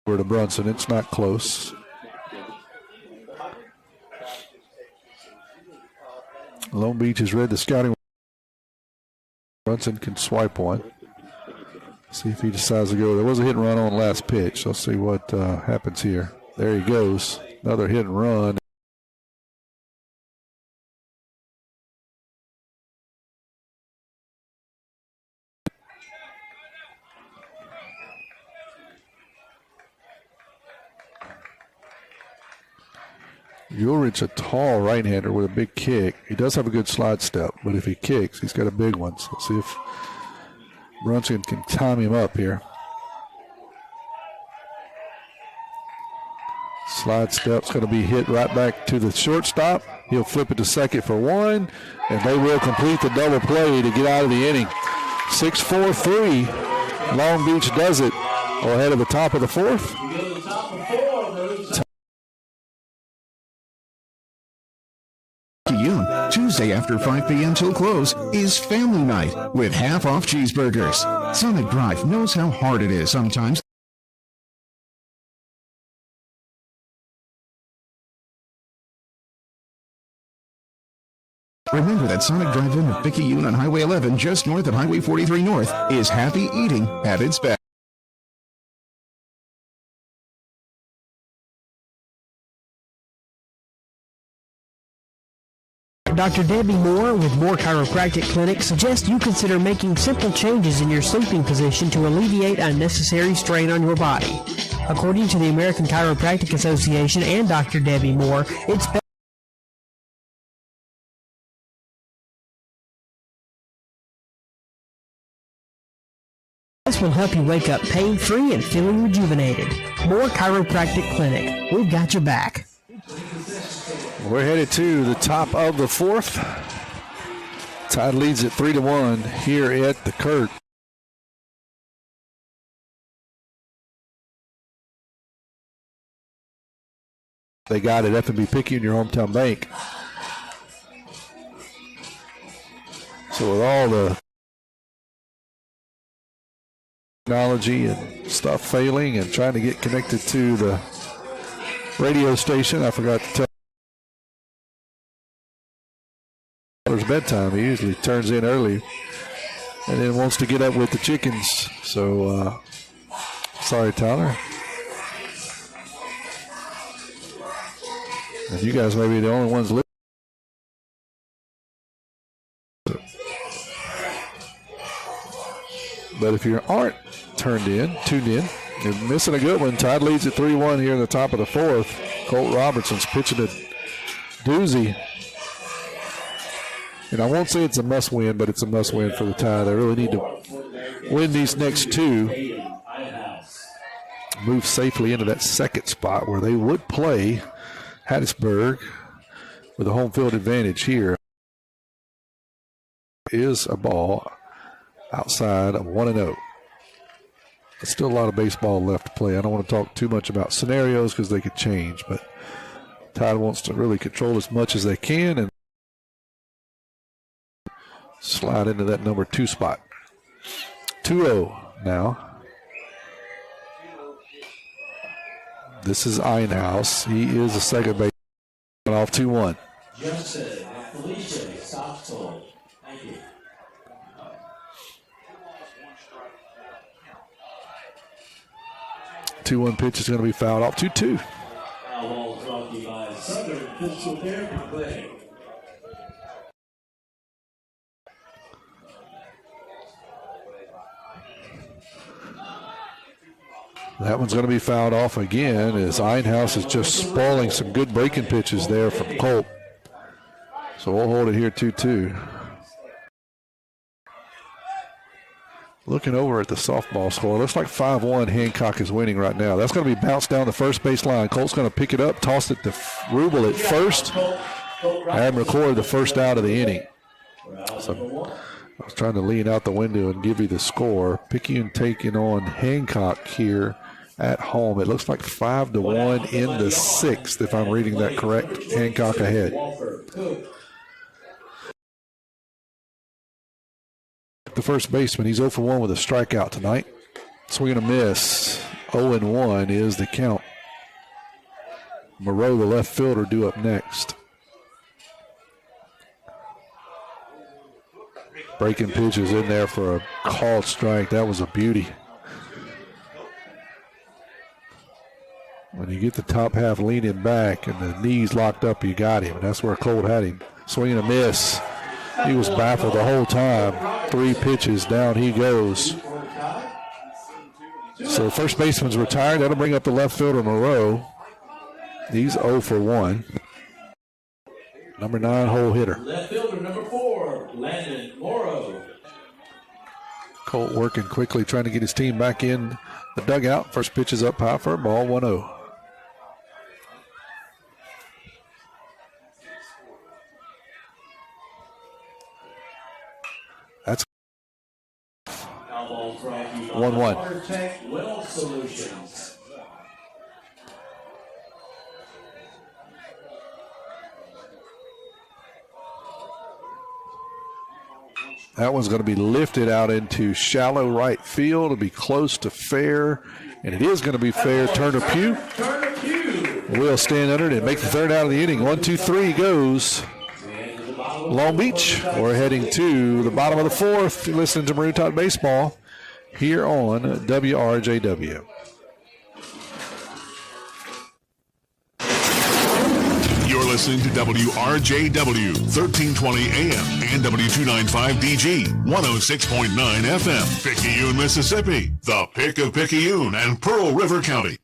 Over to Brunson. It's not close. Lone Beach has read the scouting. Brunson can swipe one. See if he decides to go. There was a hit and run on last pitch. So let's see what happens here. There he goes. Another hit and run. Ulrich's a tall right-hander with a big kick. He does have a good slide step, but if he kicks, he's got a big one. So let's see if Brunson can time him up here. Slide step's going to be hit right back to the shortstop. He'll flip it to second for one, and they will complete the double play to get out of the inning. 6-4-3. Long Beach does it ahead of the top of the fourth. Picayune, Tuesday after 5 p.m. till close, is family night with half-off cheeseburgers. Sonic Drive knows how hard it is sometimes. Remember that Sonic Drive-In at Picayune on Highway 11, just north of Highway 43 North, is happy eating at its best. Dr. Debbie Moore with Moore Chiropractic Clinic suggests you consider making simple changes in your sleeping position to alleviate unnecessary strain on your body. According to the American Chiropractic Association and Dr. Debbie Moore, it's best This will help you wake up pain-free and feeling rejuvenated. Moore Chiropractic Clinic. We've got your back. We're headed to the top of the fourth. Tide leads at 3-1 here at the Kurt. They got it. F&B Picayune, your hometown bank. So with all the technology and stuff failing and trying to get connected to the radio station, I forgot to tell Tyler's bedtime. He usually turns in early and then wants to get up with the chickens. So sorry, Tyler. And you guys may be the only ones listening. But if you aren't tuned in, you're missing a good one. Tide leads at 3-1 here in the top of the fourth. Colt Robertson's pitching a doozy. And I won't say it's a must-win, but it's a must-win for the Tide. They really need to win these next two, move safely into that second spot where they would play Hattiesburg with a home field advantage here. Is a ball outside of 1-0. There's still a lot of baseball left to play. I don't want to talk too much about scenarios because they could change, but Tide wants to really control as much as they can and slide into that number 2 spot. 2-0 now. This is Einhaus. He is a second base off 2-1. Justin and Felicia Softsoul. Thank you. 2-1 pitch is going to be fouled off 2-2. Foul ball brought to you by Southern Physical Therapy Clinic. That one's going to be fouled off again as Einhaus is just spoiling some good breaking pitches there from Colt. So we'll hold it here 2-2. Looking over at the softball score, looks like 5-1 Hancock is winning right now. That's going to be bounced down the first base line. Colt's going to pick it up, toss it to Rubel at first, and record the first out of the inning. So I was trying to lean out the window and give you the score. Picayune taking on Hancock here at home. It looks like 5-1 in the sixth, if I'm reading that correct. Hancock ahead. The first baseman, he's 0 for 1 with a strikeout tonight. Swing and a miss. 0-1 is the count. Moreau, the left fielder, due up next. Breaking pitches in there for a called strike. That was a beauty. When you get the top half leaning back and the knees locked up, you got him. And that's where Colt had him. Swing and a miss. He was baffled the whole time. 3 pitches, down he goes. So first baseman's retired. That'll bring up the left fielder, Moreau. He's 0 for 1. Number 9 hole hitter. Left fielder number 4, Landon Morrow. Colt working quickly, trying to get his team back in the dugout. First pitch is up high for a ball, 1-0. That's 1-1. Well Solutions. That one's going to be lifted out into shallow right field. It'll be close to fair, and it is going to be fair. Turner Pugh will stand under it and make the third out of the inning. 1-2-3 goes Long Beach. We're heading to the bottom of the fourth. You're listening to Maroon Talk Baseball here on WRJW. You're listening to WRJW, 1320 AM and W295DG, 106.9 FM, Picayune, Mississippi, the pick of Picayune and Pearl River County.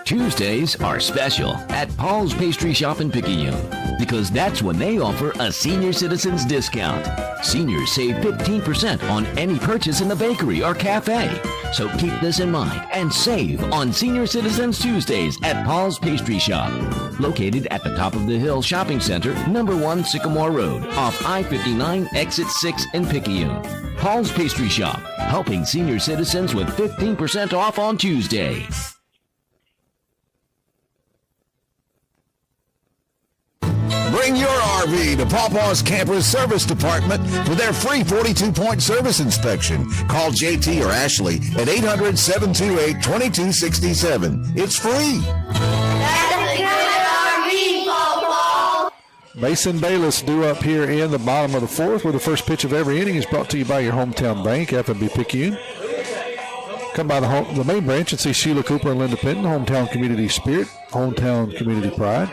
Tuesdays are special at Paul's Pastry Shop in Picayune because that's when they offer a senior citizens discount. Seniors save 15% on any purchase in the bakery or cafe. So keep this in mind and save on Senior Citizens Tuesdays at Paul's Pastry Shop. Located at the top of the hill shopping center, number 1 Sycamore Road, off I-59, exit 6 in Picayune. Paul's Pastry Shop, helping senior citizens with 15% off on Tuesday. Bring your RV to Pawpaw's Campers Service Department for their free 42-point service inspection. Call JT or Ashley at 800-728-2267. It's free. That's a good RV, Pawpaw. Mason Bayless due up here in the bottom of the fourth, where the first pitch of every inning is brought to you by your hometown bank, F&B Picayune. Come by the main branch and see Sheila Cooper and Linda Penton, hometown community spirit, hometown community pride.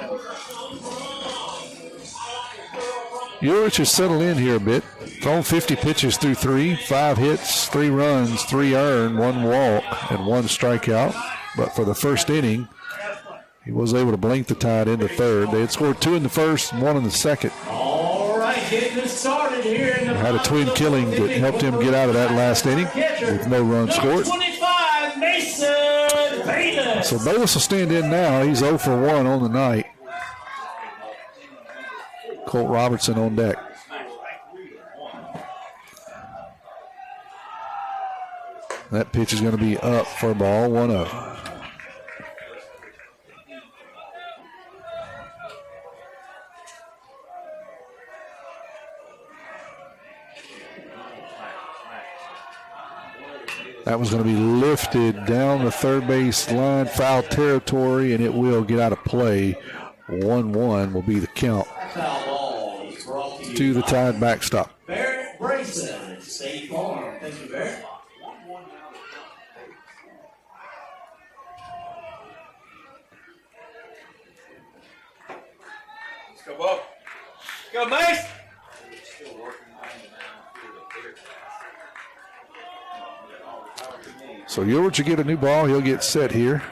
Urich has settled in here a bit. Thrown 50 pitches through 3, 5 hits, 3 runs, 3 earned, 1 walk, and 1 strikeout. But for the first inning, he was able to blink the Tide into third. They had scored 2 in the first and 1 in the second. All right, getting us started here in the had a twin killing that helped him get out of that last inning with no run scored. 25, Mason Bayless. So Bayless will stand in now. He's 0 for 1 on the night. Colt Robertson on deck. That pitch is going to be up for a ball, 1-0. That was going to be lifted down the third base line, foul territory, and it will get out of play. 1-1 will be the count to the Tide backstop. Barrett Brayson, State Farm. Thank you, Barrett. Let's go, Bob. Let's go, Mace. So Ulrich will get a new ball. He'll get set here.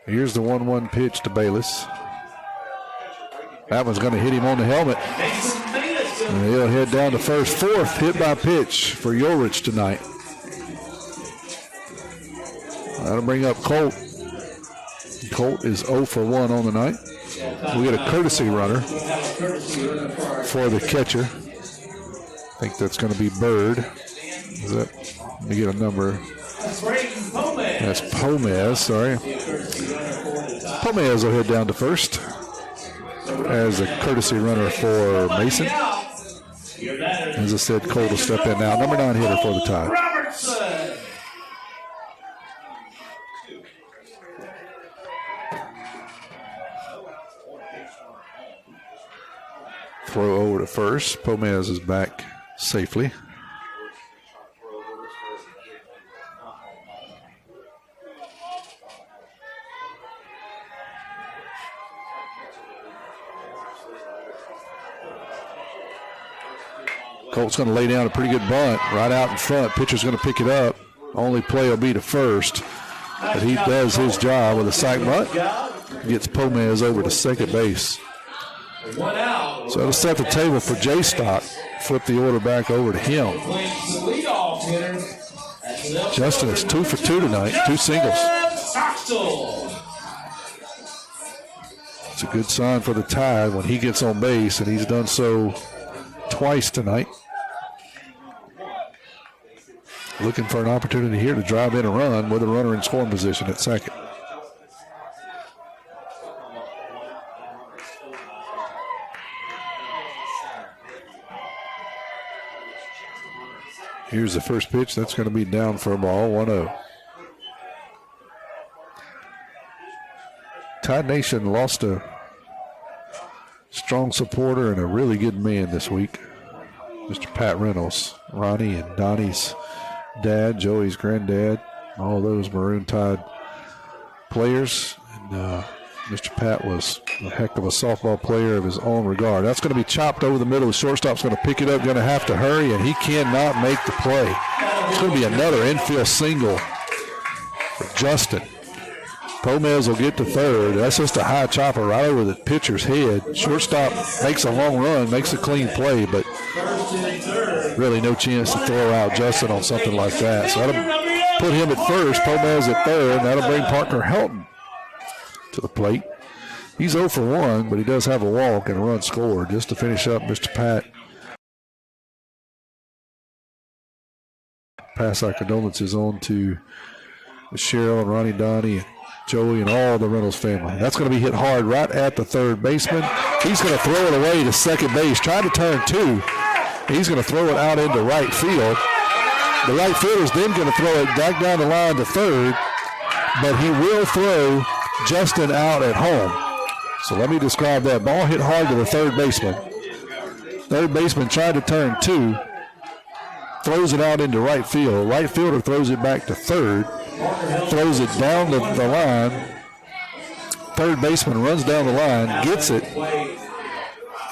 Here's the 1-1 pitch to Bayless. That one's going to hit him on the helmet. And he'll head down to first. Fourth hit by pitch for Ulrich tonight. That'll bring up Colt. Colt is 0 for 1 on the night. We get a courtesy runner for the catcher. I think that's going to be Bird. Is that? Let me get a number. That's Pomez, sorry. Pomez will head down to first as a courtesy runner for Mason. As I said, Colt will step in now. Number 9 hitter for the Tide. Throw over to first. Pomez is back safely. Colt's going to lay down a pretty good bunt right out in front. Pitcher's going to pick it up. Only play will be to first. But he does his job with a sac bunt. Gets Pomez over to second base. So it'll set the table for J-Stock. Flip the order back over to him. Justin is 2 for 2 tonight. 2 singles. It's a good sign for the Tide when he gets on base, and he's done so twice tonight. Looking for an opportunity here to drive in a run with a runner in scoring position at second. Here's the first pitch. That's going to be down for a ball, 1-0. Tide Nation lost a strong supporter and a really good man this week. Mr. Pat Reynolds, Ronnie and Donnie's dad, Joey's granddad, all those Maroon Tide players. And Mr. Pat was a heck of a softball player of his own regard. That's going to be chopped over the middle. The shortstop's going to pick it up, going to have to hurry, and he cannot make the play. It's going to be another infield single for Justin. Pomez will get to third. That's just a high chopper right over the pitcher's head. Shortstop makes a long run, makes a clean play, but really no chance to throw out Justin on something like that. So that'll put him at first, Pomez at third, and that'll bring Parker Helton to the plate. He's 0 for 1, but he does have a walk and a run scored. Just to finish up, Mr. Pat. Pass our condolences on to Cheryl and Ronnie, Donnie, and Joey, and all the Reynolds family. That's going to be hit hard right at the third baseman. He's going to throw it away to second base, trying to turn 2. He's going to throw it out into right field. The right fielder's then going to throw it back down the line to third, but he will throw Justin out at home. So let me describe that. Ball hit hard to the third baseman. Third baseman tried to turn 2, throws it out into right field. Right fielder throws it back to third, throws it down the line. Third baseman runs down the line, gets it,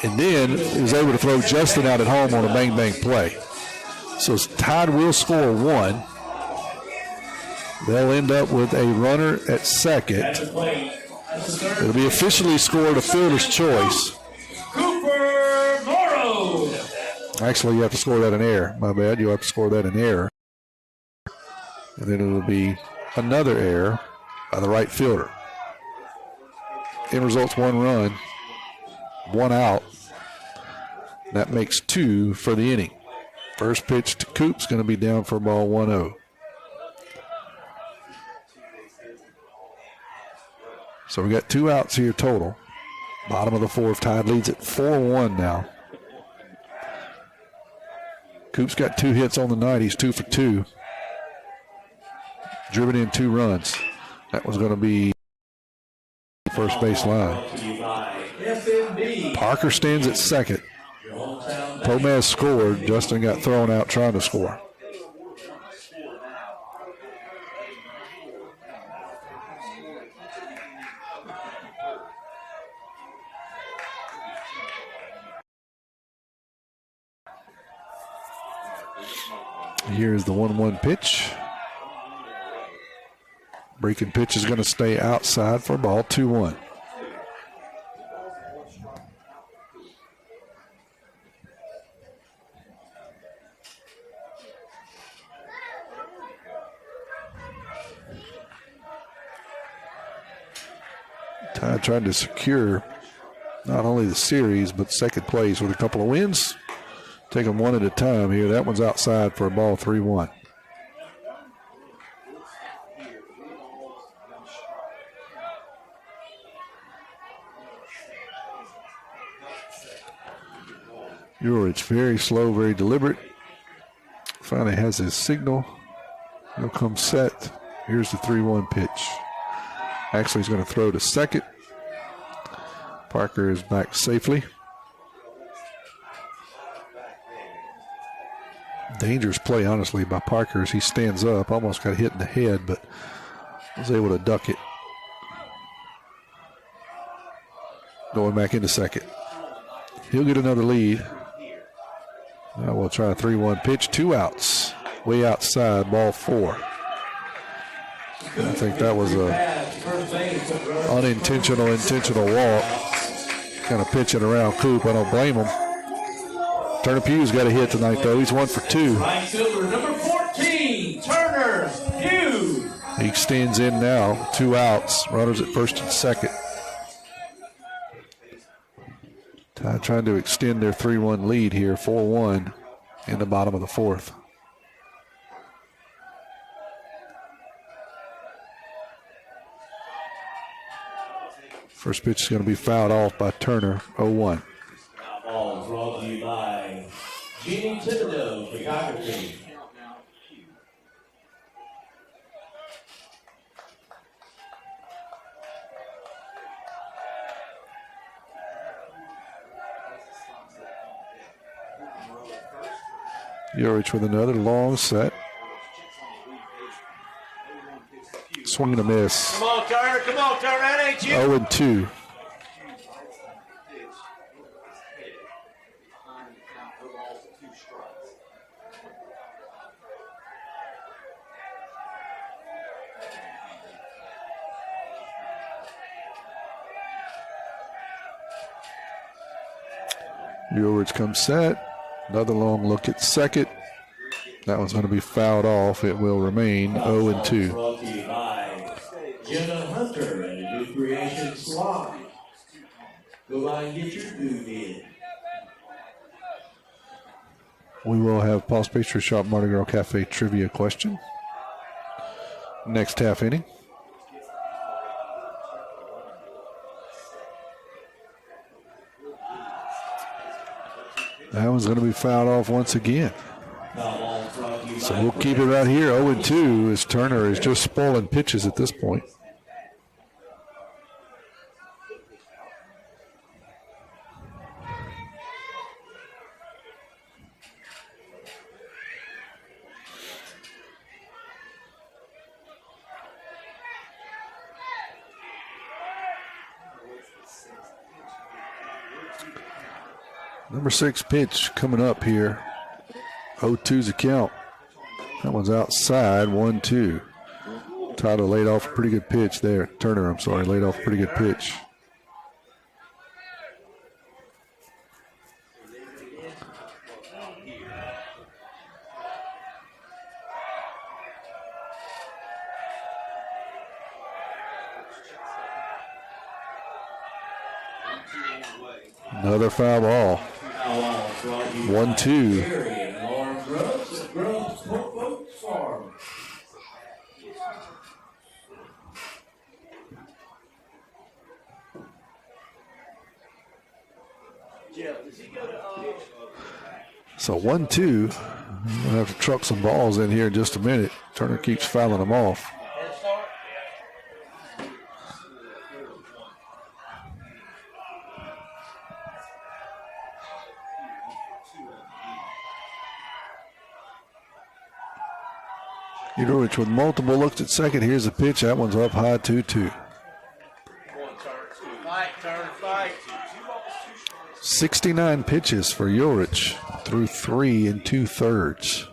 and then is able to throw Justin out at home on a bang-bang play. So Tide will score 1. They'll end up with a runner at second. It'll be officially scored a fielder's choice. Cooper Morrow. Actually, you have to score that in error. My bad. You'll have to score that in error. And then it'll be another error by the right fielder. End results 1 run, 1 out. That makes 2 for the inning. First pitch to Coop's going to be down for a ball, 1-0. So we got 2 outs here total. Bottom of the 4th. Tide leads at 4-1 now. Coop's got 2 hits on the night. He's 2 for 2. driven in 2 runs. That was going to be first base line. Parker stands at second. Pomez scored. Justin got thrown out trying to score. Here is the 1-1 pitch. Breaking pitch is going to stay outside for ball, 2-1. Ty trying to secure not only the series, but second place with a couple of wins. Take them one at a time here. That one's outside for a ball, 3-1. It's very slow, very deliberate. Finally has his signal. He'll come set. Here's the 3-1 pitch. Actually, he's going to throw to second. Parker is back safely. Dangerous play, honestly, by Parker as he stands up. Almost got hit in the head, but was able to duck it. Going back into second. He'll get another lead. Now we'll try a 3-1 pitch. 2 outs. Way outside, ball 4. I think that was a intentional walk. Kind of pitching around Coop. I don't blame him. Turner Pugh's got a hit tonight, though. He's 1 for 2. Right fielder number 14, Turner Pugh. He extends in now. 2 outs. Runners at first and second. Ty trying to extend their 3-1 lead here, 4-1 in the bottom of the 4th. First pitch is going to be fouled off by Turner, 0-1. Ball brought to you by Jeannie Thibodeau Photography. Yorich with another long set. Swing and a miss. Come on, Turner. Come on, Turner. That ain't you. 0-2. Yorich comes set. Another long look at second. That one's going to be fouled off. It will remain 0-2. Brought to you by Jenna Hunter and a New Creation Slide. Go by and get your food in. We will have Paul's Pastry Shop Mardi Gras Cafe trivia question. Next half inning. That one's going to be fouled off once again. So we'll keep it right here, 0-2, as Turner is just spoiling pitches at this point. Number 6 pitch coming up here. 0-2's a count. That one's outside, 1-2. Tyler laid off a pretty good pitch there. Turner, I'm sorry, laid off a pretty good pitch. Another foul ball. 1-2. So 1-2. We'll have to truck some balls in here in just a minute. Turner keeps fouling them off. Udorich with multiple looks at second. Here's the pitch. That one's up high 2-2. 69 pitches for Urich through 3 2/3.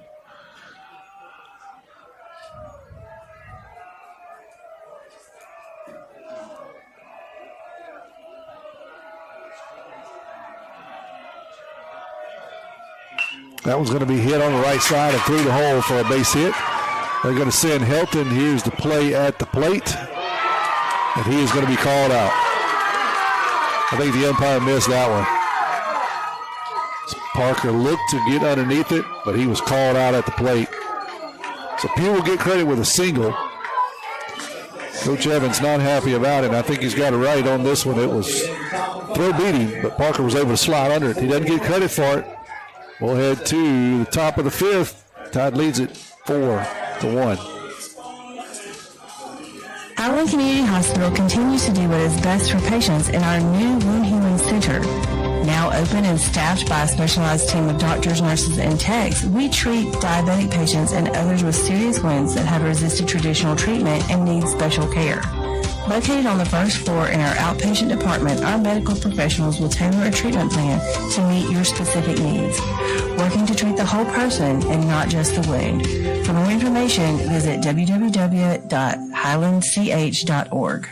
That one's going to be hit on the right side and through the hole for a base hit. They're going to send Helton. Here's the play at the plate, and he is going to be called out. I think the umpire missed that one. Parker looked to get underneath it, but he was called out at the plate. So Pugh will get credit with a single. Coach Evans not happy about it. I think he's got it right on this one. It was throw beating, but Parker was able to slide under it. He doesn't get credit for it. We'll head to the top of the fifth. Tide leads it 4-1. Highland Community Hospital continues to do what is best for patients in our new wound healing center. Now open and staffed by a specialized team of doctors, nurses, and techs, we treat diabetic patients and others with serious wounds that have resisted traditional treatment and need special care. Located on the first floor in our outpatient department, our medical professionals will tailor a treatment plan to meet your specific needs, working to treat the whole person and not just the wound. For more information, visit www.highlandch.org.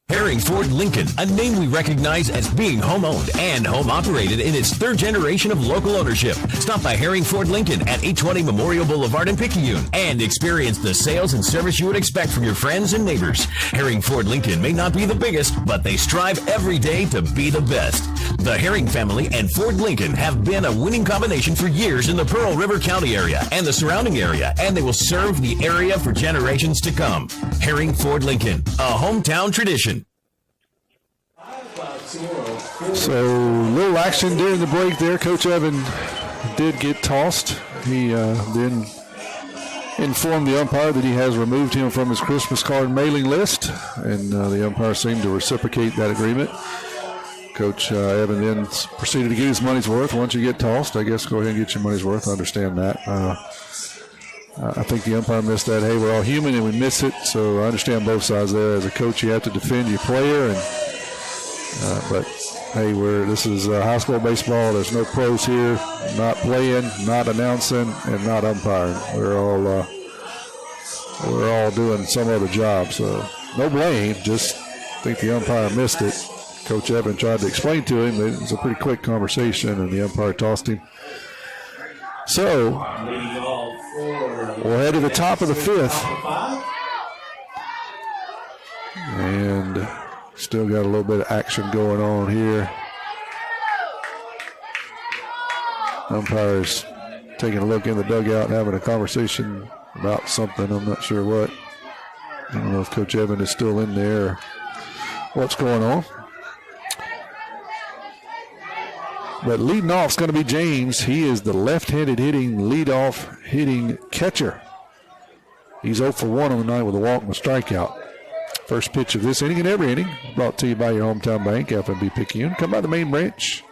Herring Ford Lincoln, a name we recognize as being home-owned and home-operated in its third generation of local ownership. Stop by Herring Ford Lincoln at 820 Memorial Boulevard in Picayune and experience the sales and service you would expect from your friends and neighbors. Herring Ford Lincoln may not be the biggest, but they strive every day to be the best. The Herring family and Ford Lincoln have been a winning combination for years in the Pearl River County area and the surrounding area, and they will serve the area for generations to come. Herring Ford Lincoln, a hometown tradition. So, little action during the break there. Coach Evan did get tossed. He then informed the umpire that he has removed him from his Christmas card mailing list, and the umpire seemed to reciprocate that agreement. Coach Evan then proceeded to get his money's worth. Once you get tossed, I guess go ahead and get your money's worth. I understand that. I think the umpire missed that. Hey, we're all human and we miss it, so I understand both sides there. As a coach, you have to defend your player, and but hey, this is high school baseball. There's no pros here, not playing, not announcing, and not umpiring. We're all doing some other job. So no blame. Just think the umpire missed it. Coach Evan tried to explain to him that it was a pretty quick conversation, and the umpire tossed him. So we'll head to the top of the fifth, and still got a little bit of action going on here. Umpires taking a look in the dugout and having a conversation about something. I'm not sure what. I don't know if Coach Evan is still in there or what's going on. But leading off is going to be James. He is the left-handed leadoff hitting catcher. He's 0 for 1 on the night with a walk and a strikeout. First pitch of this inning and every inning, brought to you by your hometown bank, FNB Picayune. Come by the main branch,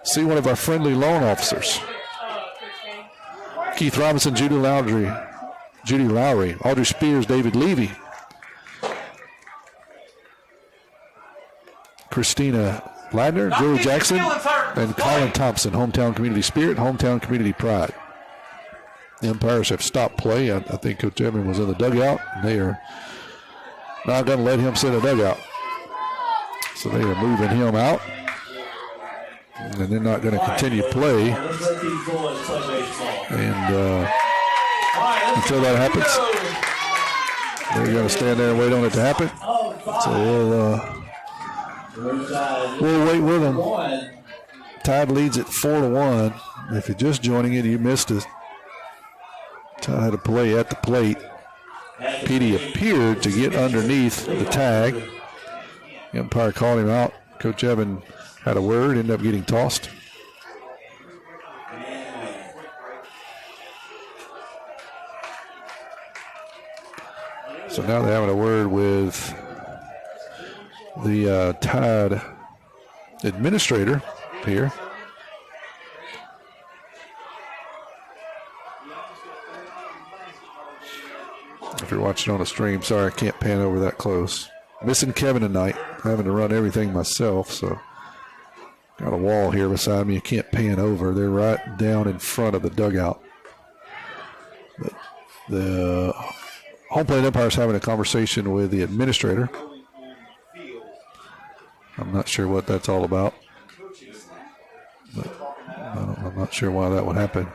see one of our friendly loan officers. Keith Robinson, Judy Lowry, Audrey Spears, David Levy, Christina Ladner, Joey Jackson, and Colin Thompson. Hometown community spirit, hometown community pride. The umpires have stopped play. I think Coach Evan was in the dugout. They are not going to let him sit in the dugout. So they are moving him out. And they're not going to continue play. And until that happens, they're going to stand there and wait on it to happen. So we'll wait with them. Tide leads at 4-1. If you're just joining it, you missed it. Tide had to play at the plate. Petey appeared to get underneath the tag. The umpire called him out. Coach Evan had a word, ended up getting tossed. So now they're having a word with the Tide administrator here. you're watching on a stream. Sorry, I can't pan over that close. Missing Kevin tonight. Having to run everything myself, so got a wall here beside me. You can't pan over. They're right down in front of the dugout. But the home plate umpire is having a conversation with the administrator. I'm not sure what that's all about. But I'm not sure why that would happen.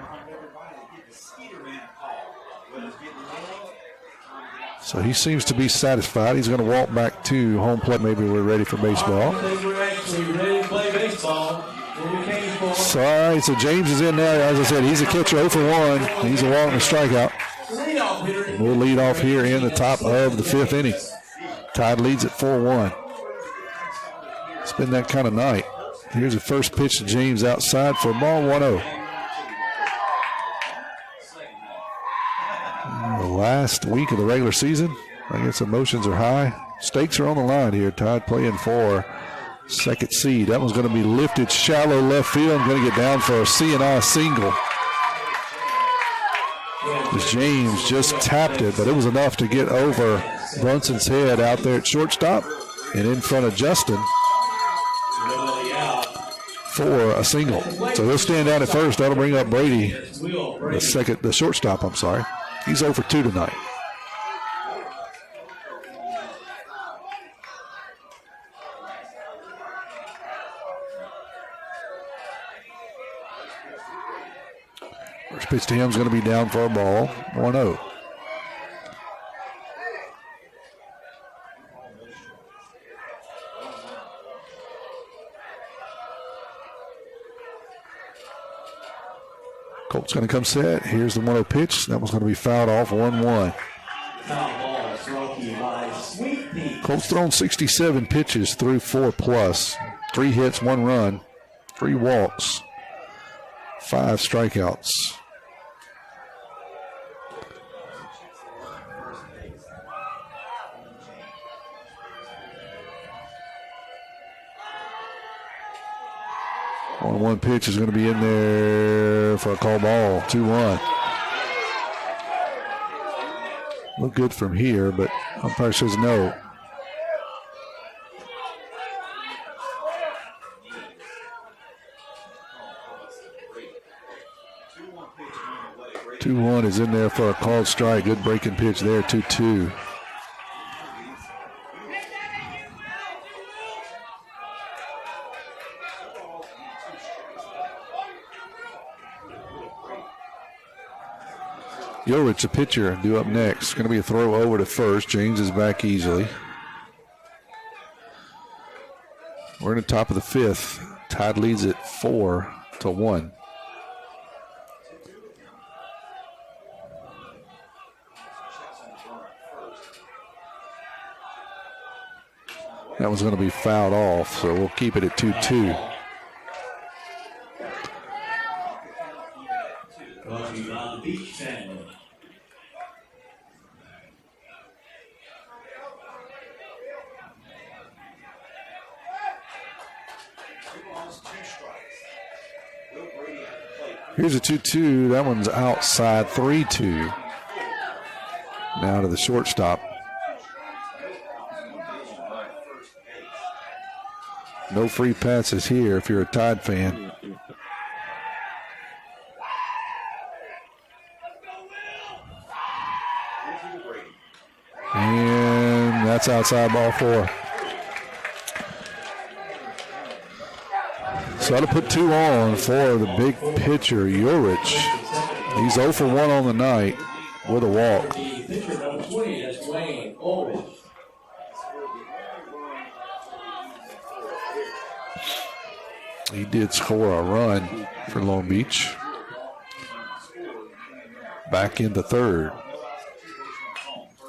So he seems to be satisfied. He's going to walk back to home plate. Maybe we're ready for baseball. I think we're actually ready to play baseball. Where we came for. So, all right, so James is in there. As I said, he's a catcher 0 for 1. He's a walk and a strikeout. We'll lead off here in the top of the 5th inning. Tide leads at 4-1. It's been that kind of night. Here's the first pitch to James outside for a ball 1-0. The last week of the regular season, I guess emotions are high. Stakes are on the line here. Tide playing for second seed. That one's going to be lifted shallow left field. I'm going to get down for a C&I single. As James just tapped it, but it was enough to get over Brunson's head out there at shortstop and in front of Justin for a single. So he'll stand down at first. That'll bring up Brady, the shortstop, I'm sorry. He's 0 for 2 tonight. First pitch to him is going to be down for a ball, 1-0. Colt's going to come set. Here's the 1-0 pitch. That one's going to be fouled off, 1-1. Colt's thrown 67 pitches through 4+. 3 hits, 1 run, 3 walks, 5 strikeouts. One pitch is going to be in there for a call ball, 2-1. Look good from here, but umpire says no. Two-1 is in there for a called strike. Good breaking pitch there, 2-2. Yorich, the pitcher, due up next. Going to be a throw over to first. James is back easily. We're in the top of the 5th. Tide leads it 4-1. That one's going to be fouled off, so we'll keep it at 2-2. Here's a 2-2. That one's outside, 3-2. Now to the shortstop. No free passes here if you're a Tide fan. And that's outside, ball 4. So that'll put 2 on for the big pitcher, Yorich. He's 0 for 1 on the night with a walk. He did score a run for Long Beach. Back into third.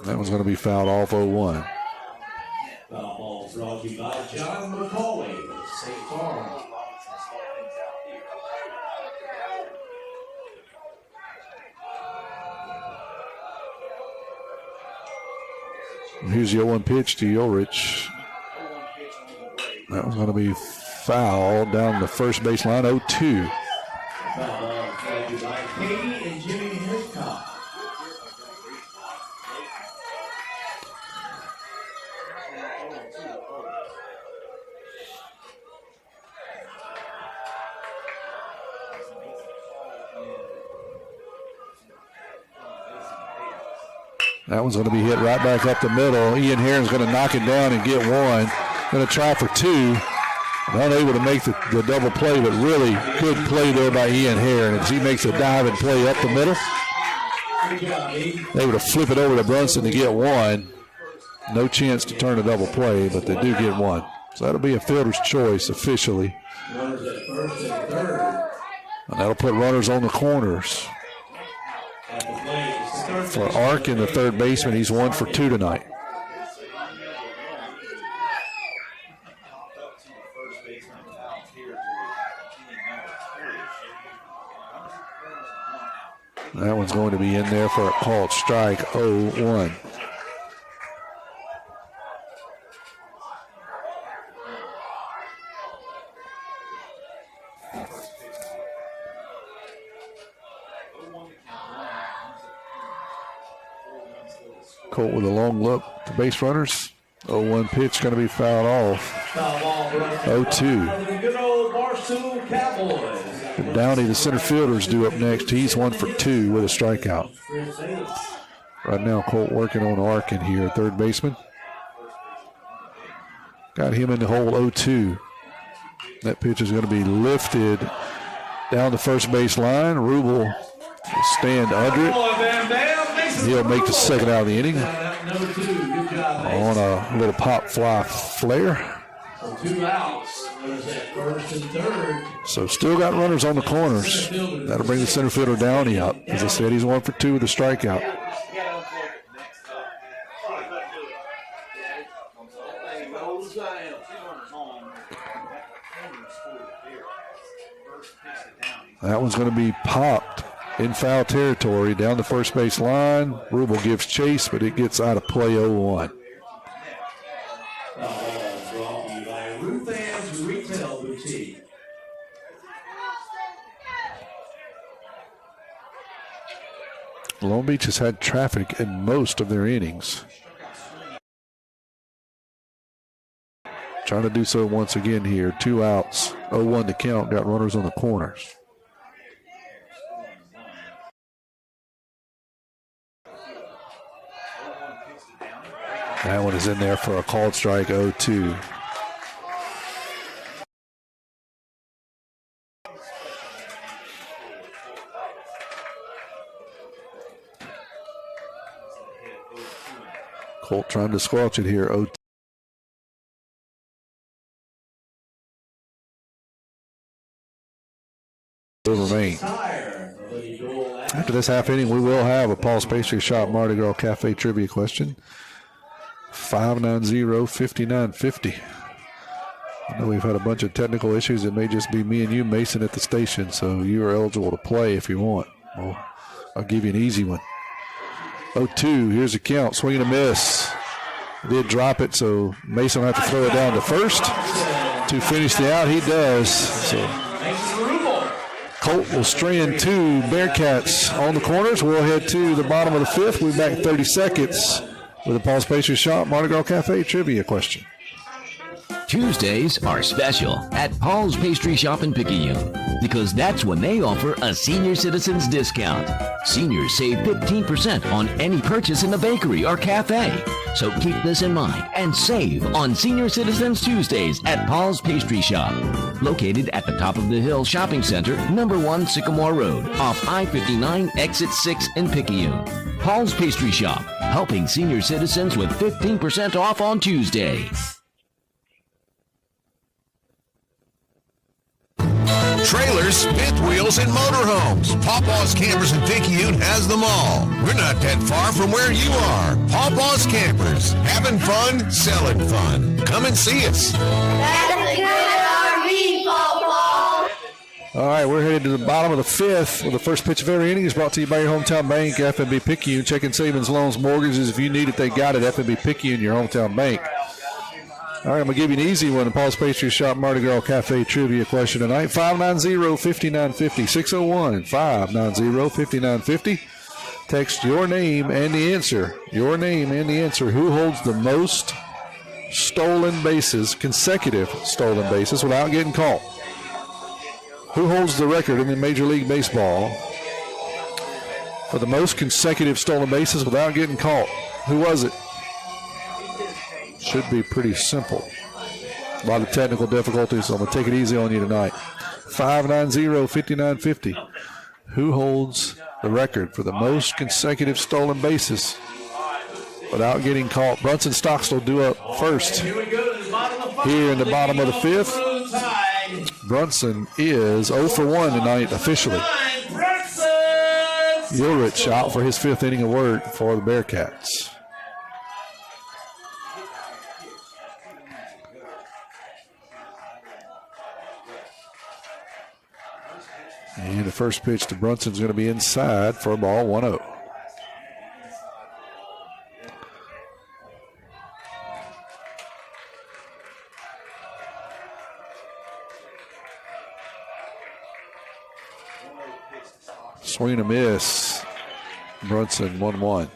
That one's going to be fouled off, 0-1. Ball brought to you by John McCauley, State Farm. Here's the 0-1 pitch to Yorich. That was going to be fouled down the first baseline, 0-2. That one's going to be hit right back up the middle. Ian Heron's going to knock it down and get one. Going to try for two. Unable to make the double play, but really good play there by Ian Heron as he makes a dive and play up the middle. Able to flip it over to Brunson to get one. No chance to turn a double play, but they do get one. So that'll be a fielder's choice officially. And that'll put runners on the corners. For Arkin, the third baseman, he's 1 for 2 tonight. That one's going to be in there for a called strike, 0-1. Colt with a long look to base runners. 0-1 pitch going to be fouled off. 0-2. Good old Barstool Cowboys. Downey, the center fielder, is due up next. He's 1 for 2 with a strikeout. Right now, Colt working on Arkin here, third baseman. Got him in the hole, 0-2. That pitch is going to be lifted down the first base line. Rubel will stand under it. He'll make the second out of the inning on a little pop fly flare. 2 outs. First and third. So still got runners on the corners. That'll bring the center fielder Downey up. As I said, he's 1 for 2 with a strikeout. That one's going to be popped in foul territory down the first base line. Rubel gives chase, but it gets out of play 0-1. Long Beach has had traffic in most of their innings. Trying to do so once again here. 2 outs, 0-1 to count. Got runners on the corners. That one is in there for a called strike, 0-2. Colt trying to squelch it here, 0-2. Remain. After this half inning, we will have a Paul's Pastry Shop Mardi Gras Cafe trivia question. 590-5950. I know we've had a bunch of technical issues. It may just be me and you, Mason, at the station, so you are eligible to play if you want. Well, I'll give you an easy one. 0-2, here's the count, swing and a miss. Did drop it, so Mason will have to throw it down to first to finish the out. He does. So Colt will strand 2 Bearcats on the corners. We'll head to the bottom of the 5th. We'll be back in 30 seconds with the Paul's Pastry Shop Mardi Gras Cafe trivia question. Tuesdays are special at Paul's Pastry Shop in Picayune because that's when they offer a senior citizens discount. Seniors save 15% on any purchase in the bakery or cafe. So keep this in mind and save on Senior Citizens Tuesdays at Paul's Pastry Shop. Located at the Top of the Hill Shopping Center, number 1 Sycamore Road, off I-59, exit 6 in Picayune. Paul's Pastry Shop, helping senior citizens with 15% off on Tuesday. Trailers, fifth wheels, and motorhomes. Pawpaw's Campers in Picayune has them all. We're not that far from where you are. Pawpaw's Campers. Having fun, selling fun. Come and see us. That's a good RV, Pawpaw. All right, we're headed to the bottom of the 5th with the first pitch of every inning is brought to you by your hometown bank, FNB Picayune. Checking savings, loans, mortgages. If you need it, they got it. FNB Picayune, your hometown bank. All right, I'm going to give you an easy one. The Paul's Pastry Shop Mardi Gras Cafe trivia question tonight. 590-5950. 601-590-5950. Text your name and the answer. Your name and the answer. Who holds the most stolen bases, consecutive stolen bases, without getting caught? Who holds the record in the Major League Baseball for the most consecutive stolen bases without getting caught. Who was it? Should be pretty simple. A lot of technical difficulties, so I'm going to take it easy on you tonight. 590-5950. Who holds the record for the most consecutive stolen bases without getting caught? Brunson Stockstill due up first. Here in the bottom of the fifth. Brunson is 0 for 1 tonight officially. Ulrich out for his fifth inning of work for the Bearcats. And the first pitch to Brunson's going to be inside for a ball 1-0. Swing and a miss. Brunson 1-1.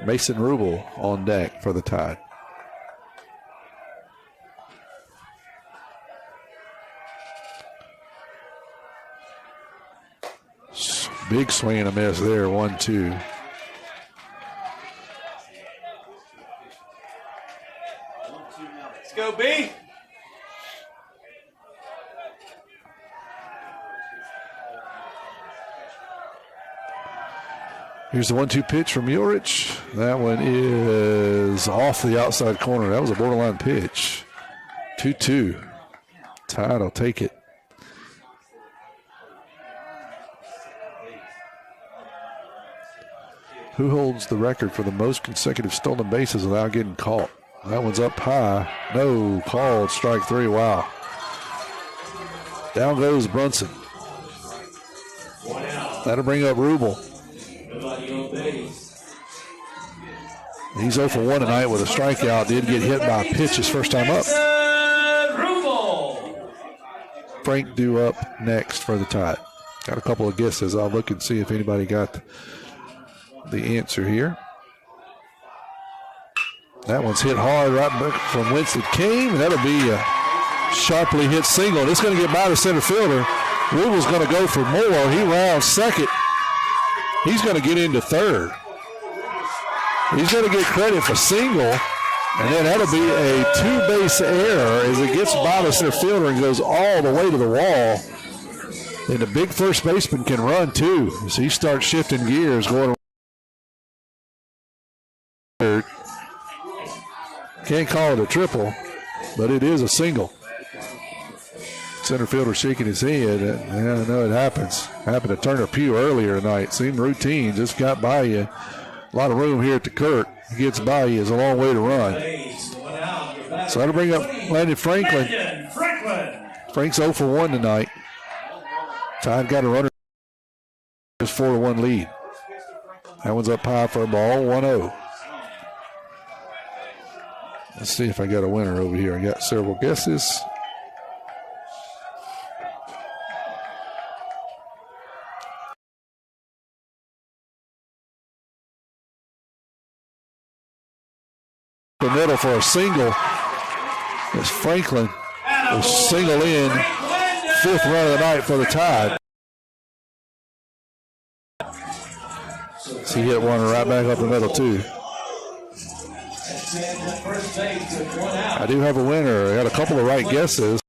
Mason Rubel on deck for the Tide. Big swing and a miss there, 1-2. Let's go, B. Here's the 1-2 pitch from Ulrich. That one is off the outside corner. That was a borderline pitch. 2-2. Tide will take it. Who holds the record for the most consecutive stolen bases without getting caught? That one's up high. No, called strike 3. Wow. Down goes Brunson. That'll bring up Rubel. He's 0 for 1 tonight with a strikeout. Did get hit by a pitch his first time up. Frank due up next for the Tide. Got a couple of guesses. I'll look and see if anybody got the answer here. That one's hit hard right back from whence it came, and that'll be a sharply hit single. And it's going to get by the center fielder. Rubel's going to go for more. He rounds second. He's going to get into third. He's going to get credit for single, and then that'll be a two-base error as it gets by the center fielder and goes all the way to the wall. And the big first baseman can run too as he starts shifting gears going. Can't call it a triple, but it is a single. Center fielder shaking his head. Yeah, I know it happens. Happened to Turner Pugh earlier tonight. Seemed routine. Just got by you. A lot of room here at the Kirk. He gets by you. It's a long way to run. So that'll bring up Landon Franklin. Frank's 0 for 1 tonight. Tide got a runner. Just 4-1 lead. That one's up high for a ball. 1-0. Let's see if I got a winner over here. I got several guesses. The middle for a single as Franklin will single in. 5th run of the night for the Tide. So he hit one right back up the middle too. I do have a winner. I got a couple of right guesses.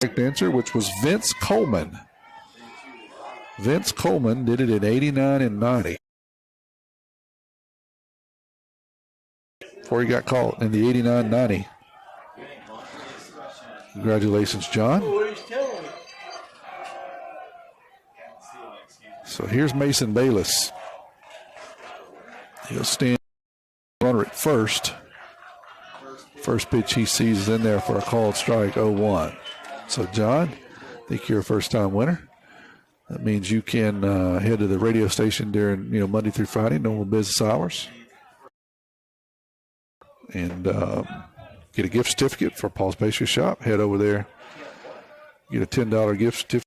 Correct answer, which was Vince Coleman. Vince Coleman did it in 89 and 90. Before he got caught in the 89-90. Congratulations, John. So here's Mason Bayless. He'll stand runner at first. First pitch he sees is in there for a called strike, 0-1. So John, I think you're a first-time winner. That means you can head to the radio station during Monday through Friday, normal business hours, and get a gift certificate for Paul's Pastry Shop. Head over there, get a $10 gift certificate.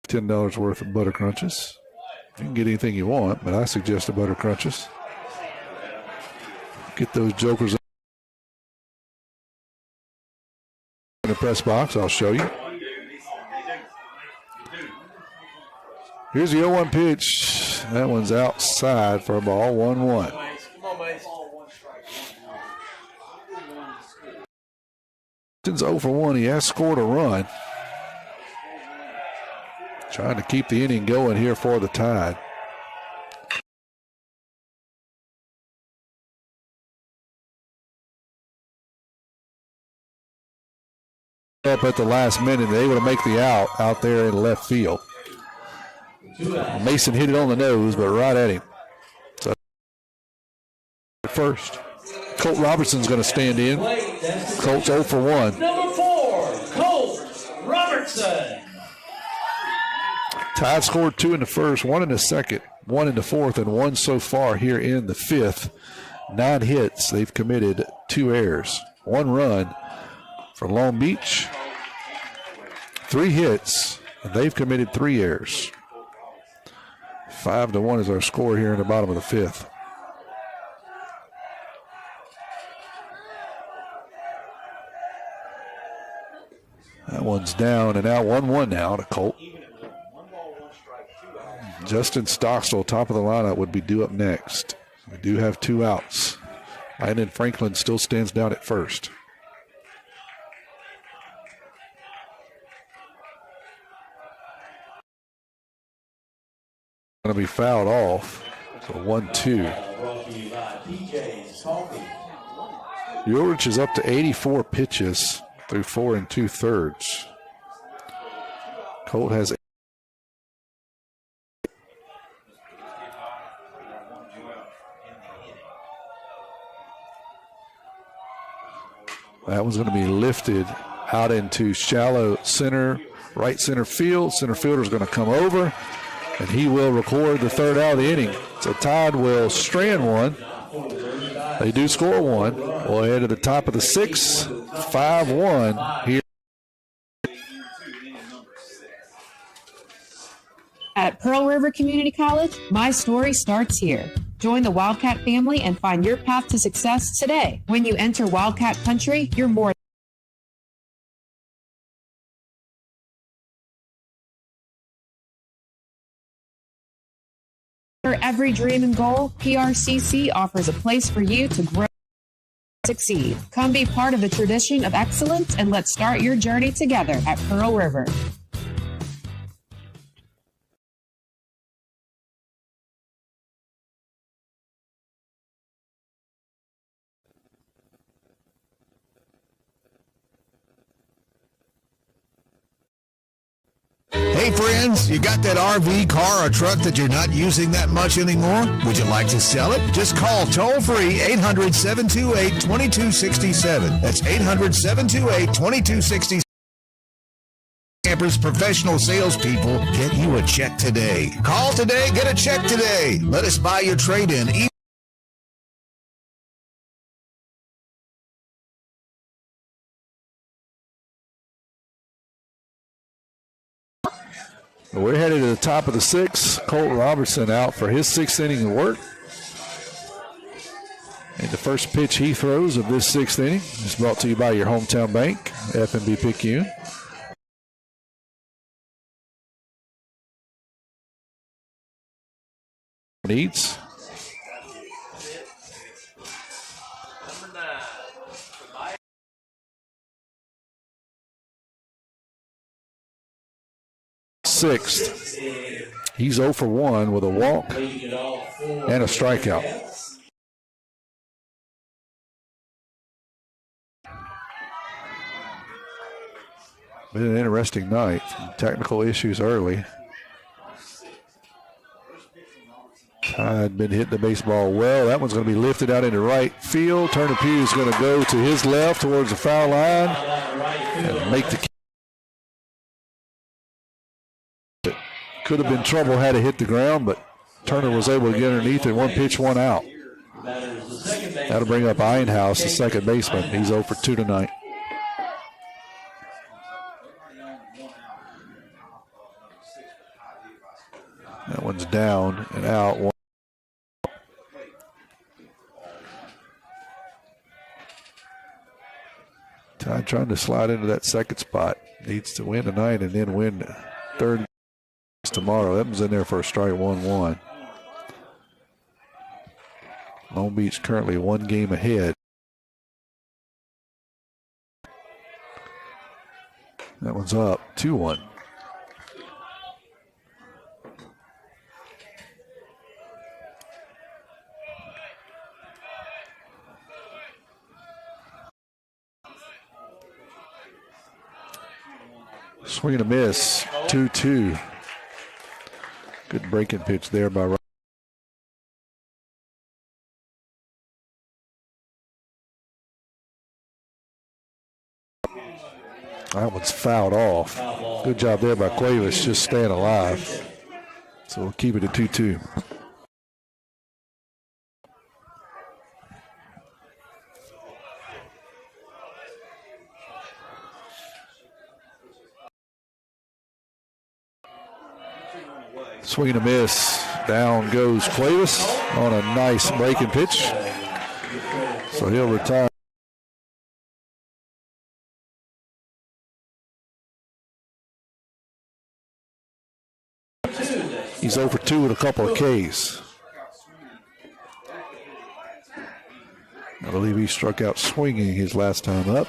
$10 worth of butter crunches. You can get anything you want, but I suggest the butter crunches. Get those jokers press box. I'll show you. Here's the 0-1 pitch. That one's outside for a ball, 1-1. Come on, Mace. 0 for 1. He has scored a run. Trying to keep the inning going here for the Tide. Up at the last minute, they able to make the out there in left field. Mason hit it on the nose, but right at him. So first, Colt Robertson's going to stand in. Colt's 0 for 1. Number 4, Colt Robertson. Tide scored 2 in the first, 1 in the second, 1 in the fourth, and 1 so far here in the fifth. 9 hits. They've committed 2 errors. 1 run for Long Beach. 3 hits, and they've committed 3 errors. 5-1 is our score here in the bottom of the fifth. That one's down and out. 1-1 now to Colt. Justin Stockstill, top of the lineup, would be due up next. We do have 2 outs. Landon Franklin still stands down at first. Going to be fouled off. So 1-2. Ulrich is up to 84 pitches through 4 2/3. Colt has that one's going to be lifted out into shallow center, right center field. Center fielder's going to come over, and he will record the 3rd out of the inning. So Tide will strand 1. They do score 1. We'll head to the top of the 6th, 5-1 here. At Pearl River Community College, my story starts here. Join the Wildcat family and find your path to success today. When you enter Wildcat Country, you're more for every dream and goal. PRCC offers a place for you to grow and succeed. Come be part of the tradition of excellence and let's start your journey together at Pearl River. Hey friends, you got that RV, car, or truck that you're not using that much anymore? Would you like to sell it? Just call toll-free 800-728-2267. That's 800-728-2267. Campers professional salespeople get you a check today. Call today, get a check today. Let us buy your trade-in. We're headed to the top of the 6th. Colt Robertson out for his 6th inning of work. And the first pitch he throws of this 6th inning is brought to you by your hometown bank, F&B Picayune. Needs. Sixth. He's 0 for 1 with a walk and a strikeout. Been an interesting night. Technical issues early. Tide been hitting the baseball well. That one's going to be lifted out into right field. Turner Pugh is going to go to his left towards the foul line and make the. Could have been trouble had it hit the ground, but Turner was able to get underneath it. 1 pitch, 1 out. That'll bring up Einhaus, the second baseman. He's 0 for 2 tonight. That one's down and out. Tide trying to slide into that second spot. Needs to win tonight and then win third tomorrow. Evans in there for a strike, 1-1. Long Beach currently 1 game ahead. That one's up, 2-1. Swing and a miss, 2-2. Good breaking pitch there by Ryan. That one's fouled off. Good job there by Cuevas, just staying alive. So we'll keep it at 2-2. Swing and a miss. Down goes Cuevas on a nice breaking pitch. So he'll retire. He's 0 for 2 with a couple of Ks. I believe he struck out swinging his last time up.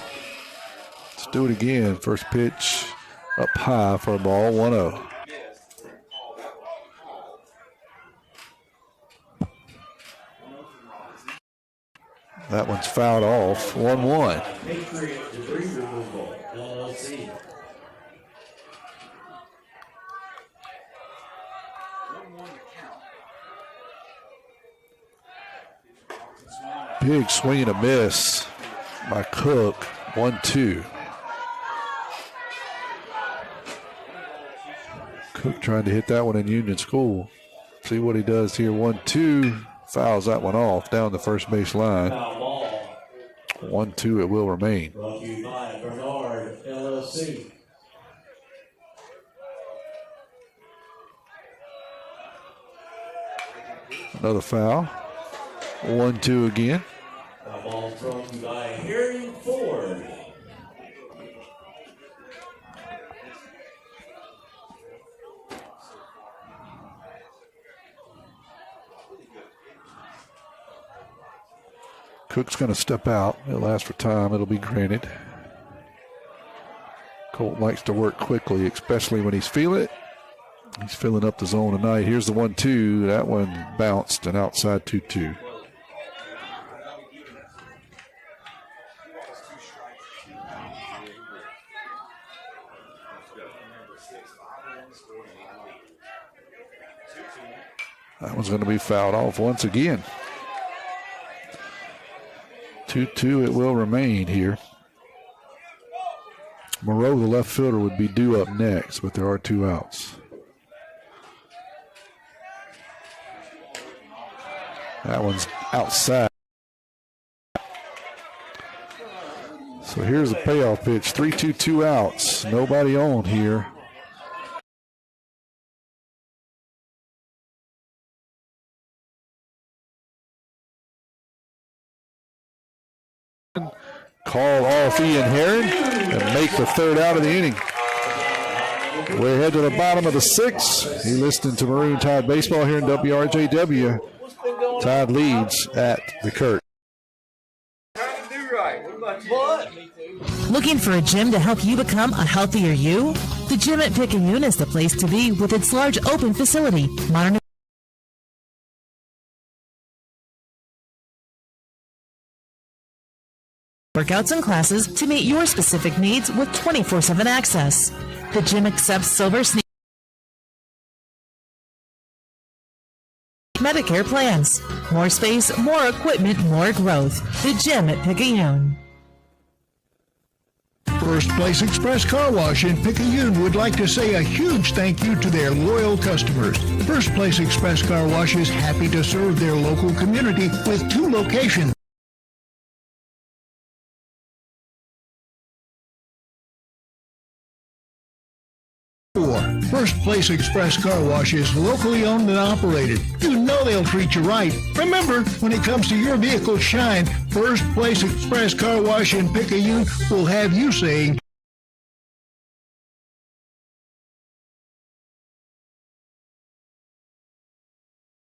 Let's do it again. First pitch up high for a ball, 1-0. That one's fouled off, 1-1. Big swing and a miss by Cook, 1-2. Cook trying to hit that one in Union School. See what he does here, 1-2. Fouls that one off down the first base line. 1-2 it will remain. Brought to you by Bernard LLC. Another foul. 1-2 again. A ball thrown by Herring Ford. Cook's going to step out. It'll ask for time. It'll be granted. Colt likes to work quickly, especially when he's feeling it. He's filling up the zone tonight. Here's the 1-2. That one bounced and outside 2-2. That one's going to be fouled off once again. 2-2 it will remain here. Moreau, the left fielder, would be due up next, but there are 2 outs. That one's outside. So here's the payoff pitch. 3-2, 2 outs. Nobody on here. Call off Ian Herring and make the third out of the inning. We're headed to the bottom of the 6th. You're listening to Maroon Tide Baseball here in WRJW. Tide leads at the Kurt. Looking for a gym to help you become a healthier you? The gym at Picayune is the place to be with its large open facility, modern workouts and classes to meet your specific needs with 24/7 access. The gym accepts silver sneakers, Medicare plans. More space, more equipment, more growth. The gym at Picayune. First Place Express Car Wash in Picayune would like to say a huge thank you to their loyal customers. First Place Express Car Wash is happy to serve their local community with 2 locations. First Place Place Express Car Wash is locally owned and operated. You know they'll treat you right. Remember, when it comes to your vehicle's shine, First Place Express Car Wash in Picayune will have you saying,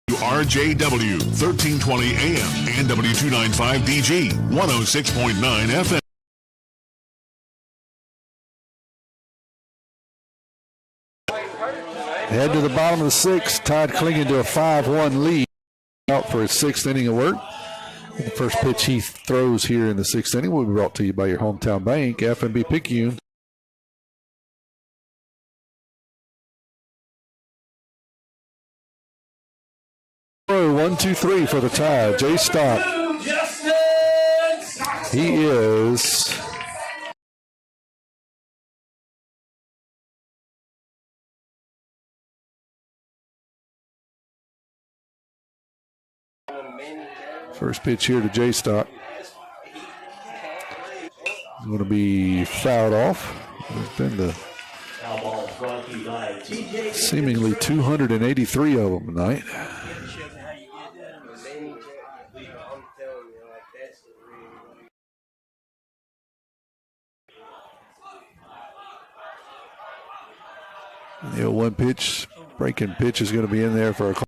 RJW 1320 AM and W295 DG 106.9 FM. Head to the bottom of the sixth. Tide clinging to a 5-1 lead. Out for his sixth inning of work. The first pitch he throws here in the sixth inning will be brought to you by your hometown bank, F&B Picayune. One, two, three for the Tide. Jay Stock. He is first pitch here to Jay Stock. It's going to be fouled off. It's been the seemingly 283 of them tonight. The 1 pitch, breaking pitch is going to be in there for a call.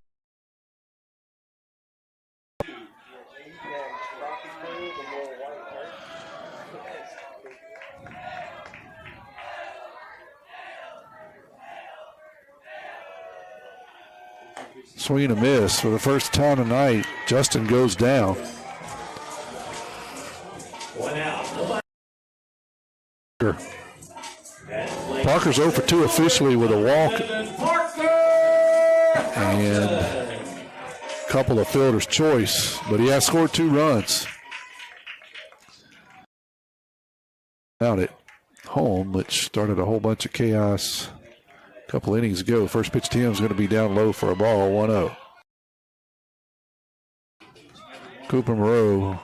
Swing and a miss for the first time tonight. Justin goes down. 1 out. Parker's 0 for 2 officially with a walk and a couple of fielder's choice, but he has scored 2 runs. Out at home, which started a whole bunch of chaos a couple innings ago. First pitch to him is going to be down low for a ball, 1-0. Cooper Moreau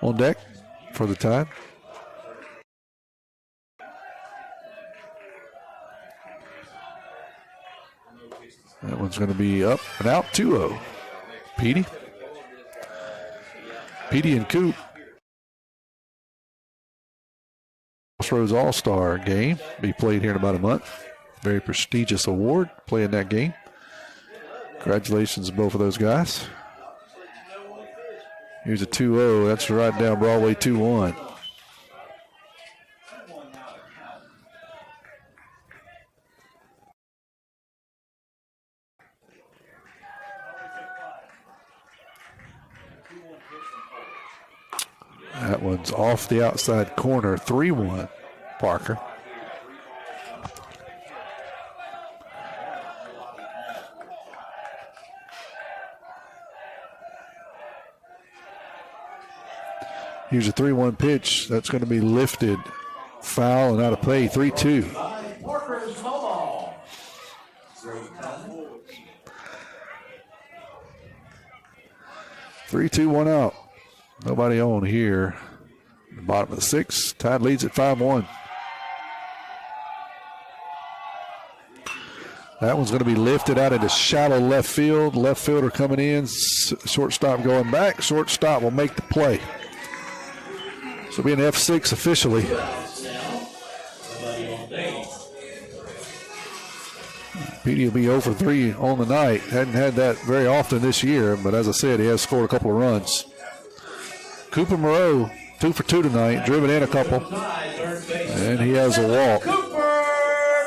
on deck for the Tide. That one's going to be up and out, 2-0. Petey and Coop. Crossroads All-Star game be played here in about a month. Very prestigious award playing that game. Congratulations to both of those guys. Here's a 2-0. That's right down Broadway, 2-1. That one's off the outside corner, 3-1, Parker. Here's a 3-1 pitch. That's going to be lifted, foul, and out of play, 3-2. 3-2, 1 out. Nobody on here. The bottom of the sixth. Tide leads at 5-1. That one's going to be lifted out into shallow left field. Left fielder coming in. Shortstop going back. Shortstop will make the play. So it'll be an F6 officially. Petey will be 0 for 3 on the night. Hadn't had that very often this year, but as I said, he has scored a couple of runs. Cooper Moreau, 2 for 2 tonight, driven in a couple, and he has a walk. Cooper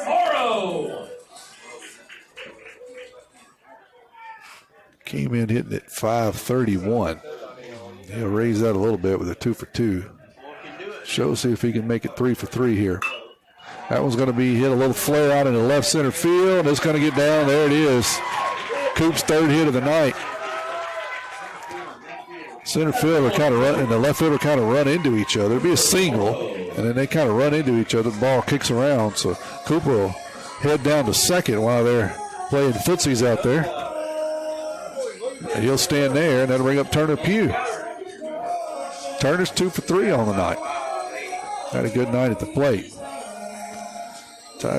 Moreau. Came in hitting at 531. He'll raise that a little bit with a 2 for 2. See if he can make it 3 for 3 here. That one's going to be hit a little flare out into left center field. It's going to get down. There it is. Coop's 3rd hit of the night. Center fielder kind of run, and the left fielder kind of run into each other. It'll be a single, and then they kind of run into each other. The ball kicks around, so Cooper will head down to second while they're playing footsies out there. And he'll stand there, and that'll bring up Turner Pugh. Turner's 2 for 3 on the night. Had a good night at the plate.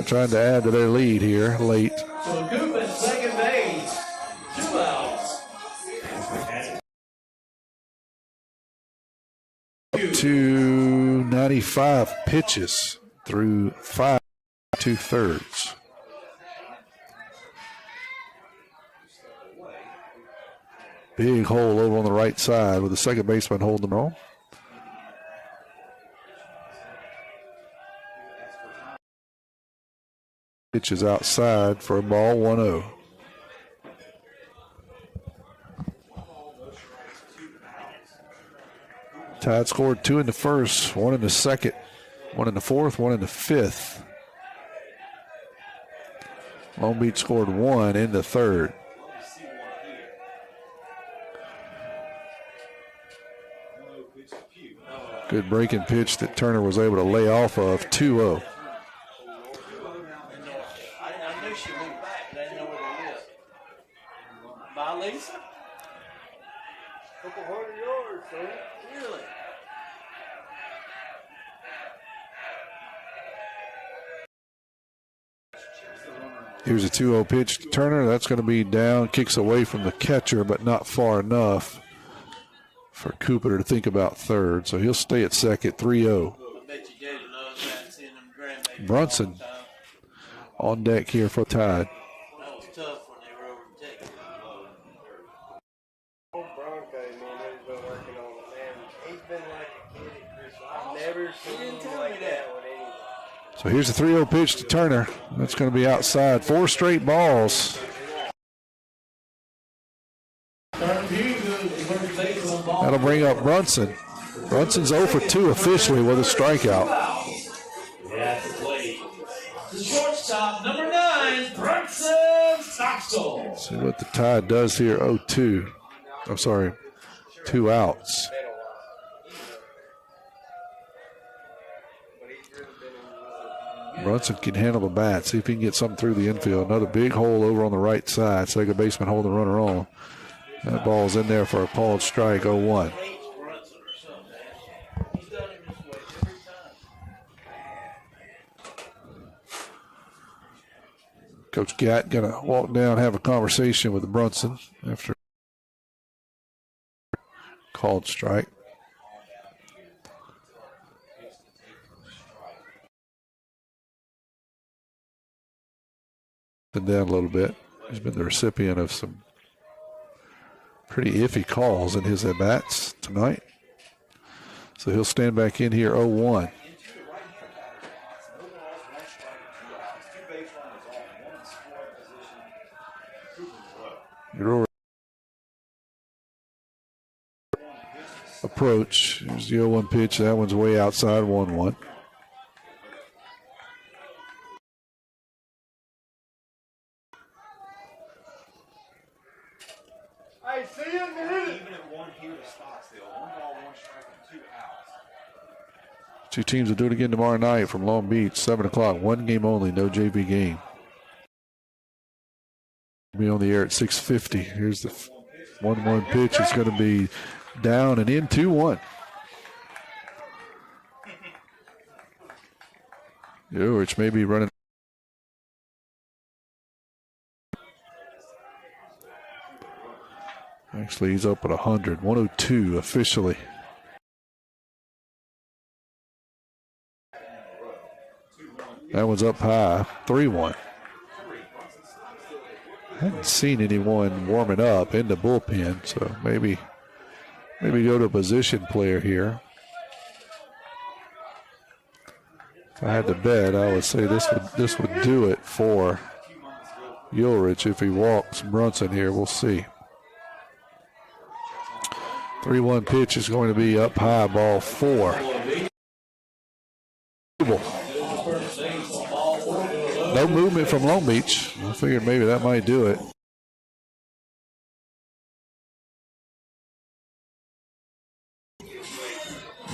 Trying to add to their lead here late. So Coop at second base, 2 outs. 295 pitches through 5 2/3. Big hole over on the right side with the second baseman holding them on. Pitch is outside for a ball, 1-0. Tide scored 2 in the first, 1 in the second, 1 in the fourth, 1 in the fifth. Long Beach scored 1 in the third. Good breaking pitch that Turner was able to lay off of, 2-0. I knew she moved back, but I didn't know where they lived. By Lisa? Couple 100 yards, son. Really? Here's a 2-0 pitch to Turner. That's going to be down. Kicks away from the catcher, but not far enough for Cooper to think about third. So he'll stay at second, 3-0. Brunson on deck here for Tide. That was tough when they were over in Texas. He's been like a kid at Chris. I've never seen him like that with anything. So here's a 3-0 pitch to Turner. That's going to be outside. 4 straight balls. That'll bring up Brunson. Brunson's 0 for 2 officially with a strikeout. The shortstop, number 9, Brunson Stockstill. See what the Tide does here. 0-2. I'm sorry, 2 outs. Brunson can handle the bat. See if he can get something through the infield. Another big hole over on the right side. Second baseman holding the runner on. That ball's in there for a called strike, 0-1. Coach Gatt going to walk down, have a conversation with Brunson after called strike. Down a little bit. He's been the recipient of some pretty iffy calls in his at-bats tonight. So he'll stand back in here, 0-1. Approach. Here's the 0-1 pitch. That one's way outside, 1-1. Two teams will do it again tomorrow night from Long Beach, 7 o'clock. 1 game only, no JV game. Be on the air at 6:50. Here's the 1-1 pitch. It's going to be down and in, 2-1. Which may be running. Actually, he's up at 100. 102 officially. That one's up high, 3-1. Hadn't seen anyone warming up in the bullpen, so maybe go to a position player here. If I had to bet, I would say this would do it for Ulrich if he walks Brunson here. We'll see. 3-1 pitch is going to be up high, ball 4. No movement from Long Beach. I figured maybe that might do it.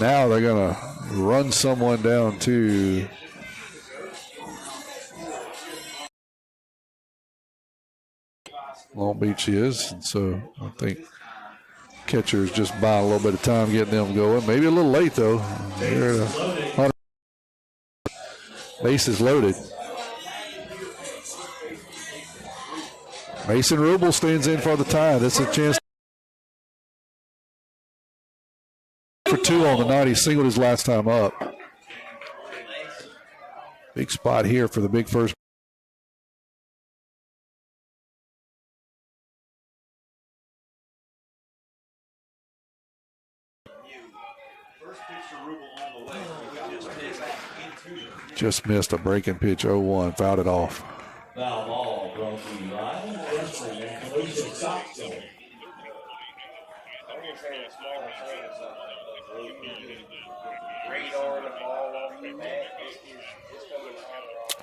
Now they're going to run someone down to Long Beach is, and so I think catcher's just buying a little bit of time getting them going. Maybe a little late though. Base is loaded. Mason Rubel stands in for the tie. This is a chance for 2 on the night. He singled his last time up. Big spot here for the big first. Just missed a breaking pitch, 0-1, fouled it off. Foul ball brought to you by Wrestling and Collision Stockton.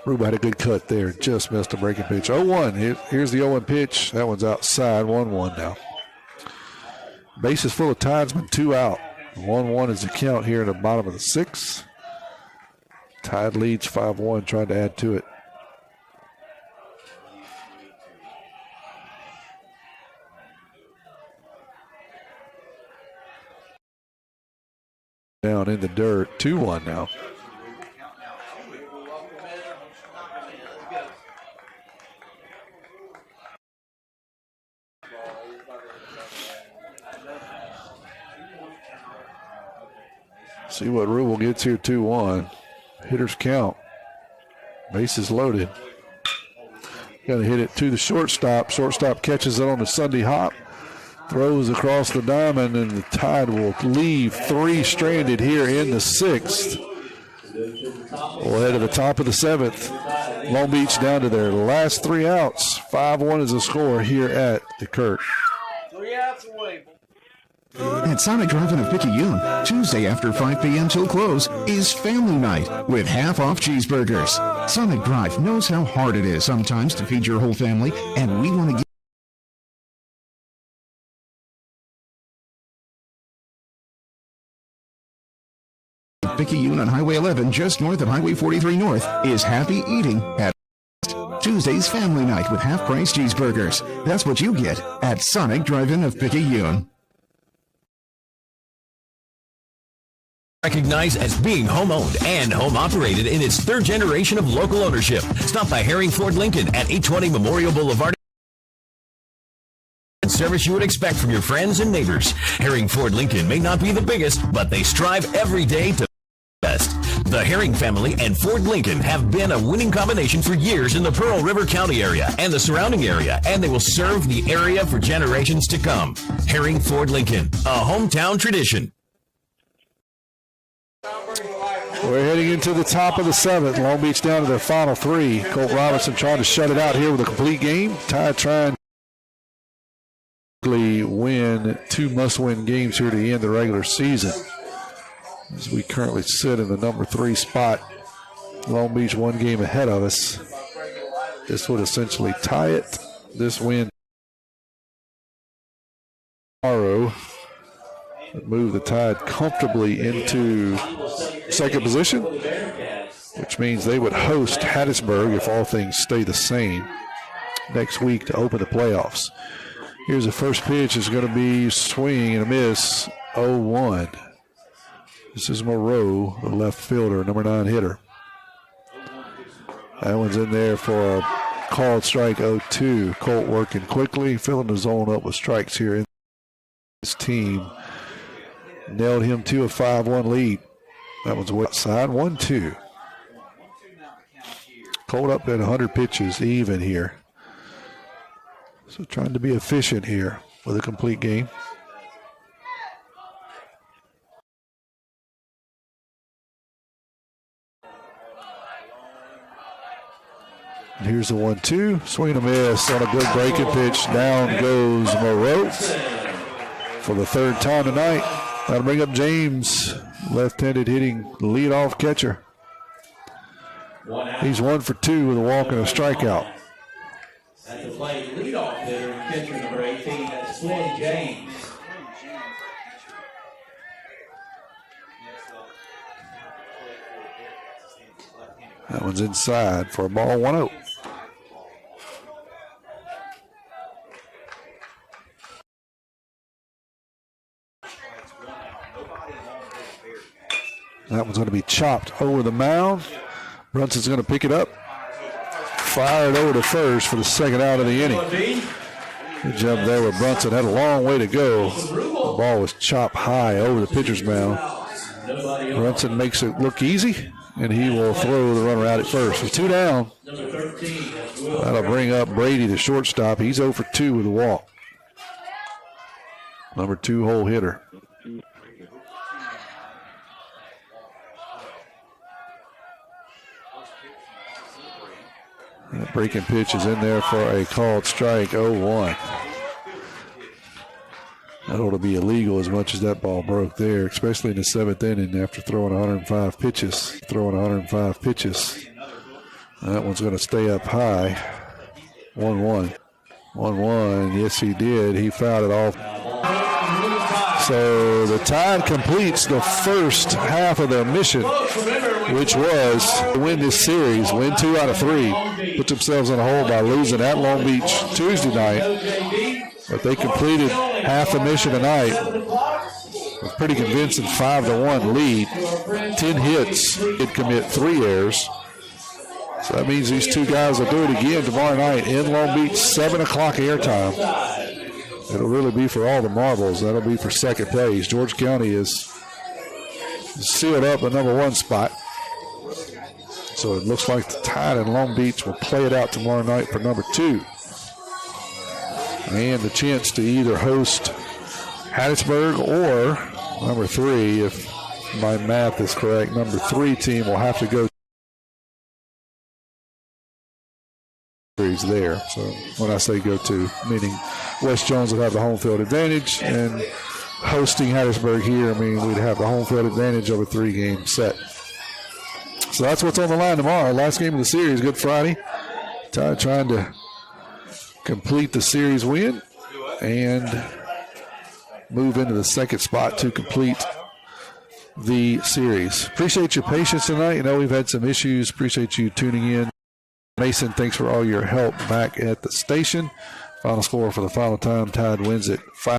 Rubel had a good cut there, just missed a breaking pitch. 0-1, here's the 0-1 pitch. That one's outside, 1-1 now. Bases full of Tidesmen, 2 out. 1-1 is the count here in the bottom of the 6th. Tide leads 5-1, trying to add to it. Down in the dirt, 2-1 now. See what Rubel gets here, 2-1. Hitters count. Bases loaded. Got to hit it to the shortstop. Shortstop catches it on the Sunday hop. Throws across the diamond, and the Tide will leave 3 stranded here in the 6th. We'll head to the top of the 7th. Long Beach down to their last 3 outs. 5-1 is the score here at the Kirk. 3 outs away. At Sonic Drive-In of Picayune, Tuesday after 5 p.m. till close is Family Night with half-off cheeseburgers. Sonic Drive knows how hard it is sometimes to feed your whole family, and we want to give Picayune on Highway 11 just north of Highway 43 North is happy eating at Tuesday's Family Night with half-price cheeseburgers. That's what you get at Sonic Drive-In of Picayune. Recognized as being home-owned and home-operated in its 3rd generation of local ownership. Stop by Herring Ford Lincoln at 820 Memorial Boulevard. Service you would expect from your friends and neighbors. Herring Ford Lincoln may not be the biggest, but they strive every day to be the best. The Herring family and Ford Lincoln have been a winning combination for years in the Pearl River County area and the surrounding area, and they will serve the area for generations to come. Herring Ford Lincoln, a hometown tradition. We're heading into the top of the 7th. Long Beach down to their final 3. Colt Robinson trying to shut it out here with a complete game. Tide trying to win 2 must-win games here to end the regular season. As we currently sit in the number 3 spot. Long Beach 1 game ahead of us. This would essentially tie it. This win tomorrow would move the Tide comfortably into 2nd position, which means they would host Hattiesburg if all things stay the same next week to open the playoffs. Here's the first pitch. It's going to be swing and a miss, 0-1. This is Moreau, the left fielder, number 9 hitter. That one's in there for a called strike, 0-2. Colt working quickly, filling the zone up with strikes here in his team. Nailed him to a 5-1 lead. That one's outside, 1-2. Colt up at 100 pitches, even here. So trying to be efficient here with a complete game. And here's the 1-2. Swing and a miss on a good breaking pitch. Down goes Moreau for the 3rd time tonight. That'll bring up James, left-handed hitting leadoff catcher. He's 1 for 2 with a walk and a strikeout. At the plate, leadoff hitter and catcher number 18, that's Flynn James. That one's inside for a ball, 1-0. That one's going to be chopped over the mound. Brunson's going to pick it up. fired over to first for the second out of the inning. Good job there with Brunson. Had a long way to go. The ball was chopped high over the pitcher's mound. Brunson makes it look easy, and he will throw the runner out at first. With 2 down, that'll bring up Brady, the shortstop. He's 0 for 2 with a walk. Number 2 hole hitter. That breaking pitch is in there for a called strike, 0-1. That ought to be illegal as much as that ball broke there, especially in the 7th inning after throwing 105 pitches. That one's going to stay up high. 1-1. 1-1. Yes, he did. He fouled it off. So the Tide completes the first half of their mission, which was to win this series, win 2 out of 3. Put themselves in a hole by losing at Long Beach Tuesday night. But they completed half the mission tonight with a pretty convincing 5-1 lead. 10 hits, did commit 3 errors. So that means these 2 guys will do it again tomorrow night in Long Beach, 7 o'clock airtime. It'll really be for all the marbles. That'll be for second place. George County is sealed up the number 1 spot. So it looks like the Tide in Long Beach will play it out tomorrow night for number 2. And the chance to either host Hattiesburg or number 3, if my math is correct, number 3 team will have to go there. So when I say go to, meaning West Jones would have the home field advantage, and hosting Hattiesburg here, I mean, we'd have the home field advantage over 3-game set. So that's what's on the line tomorrow. Last game of the series, Good Friday. Tide trying to complete the series win and move into the second spot to complete the series. Appreciate your patience tonight. You know, we've had some issues. Appreciate you tuning in. Mason, thanks for all your help back at the station. Final score for the final time, Tide wins it 5.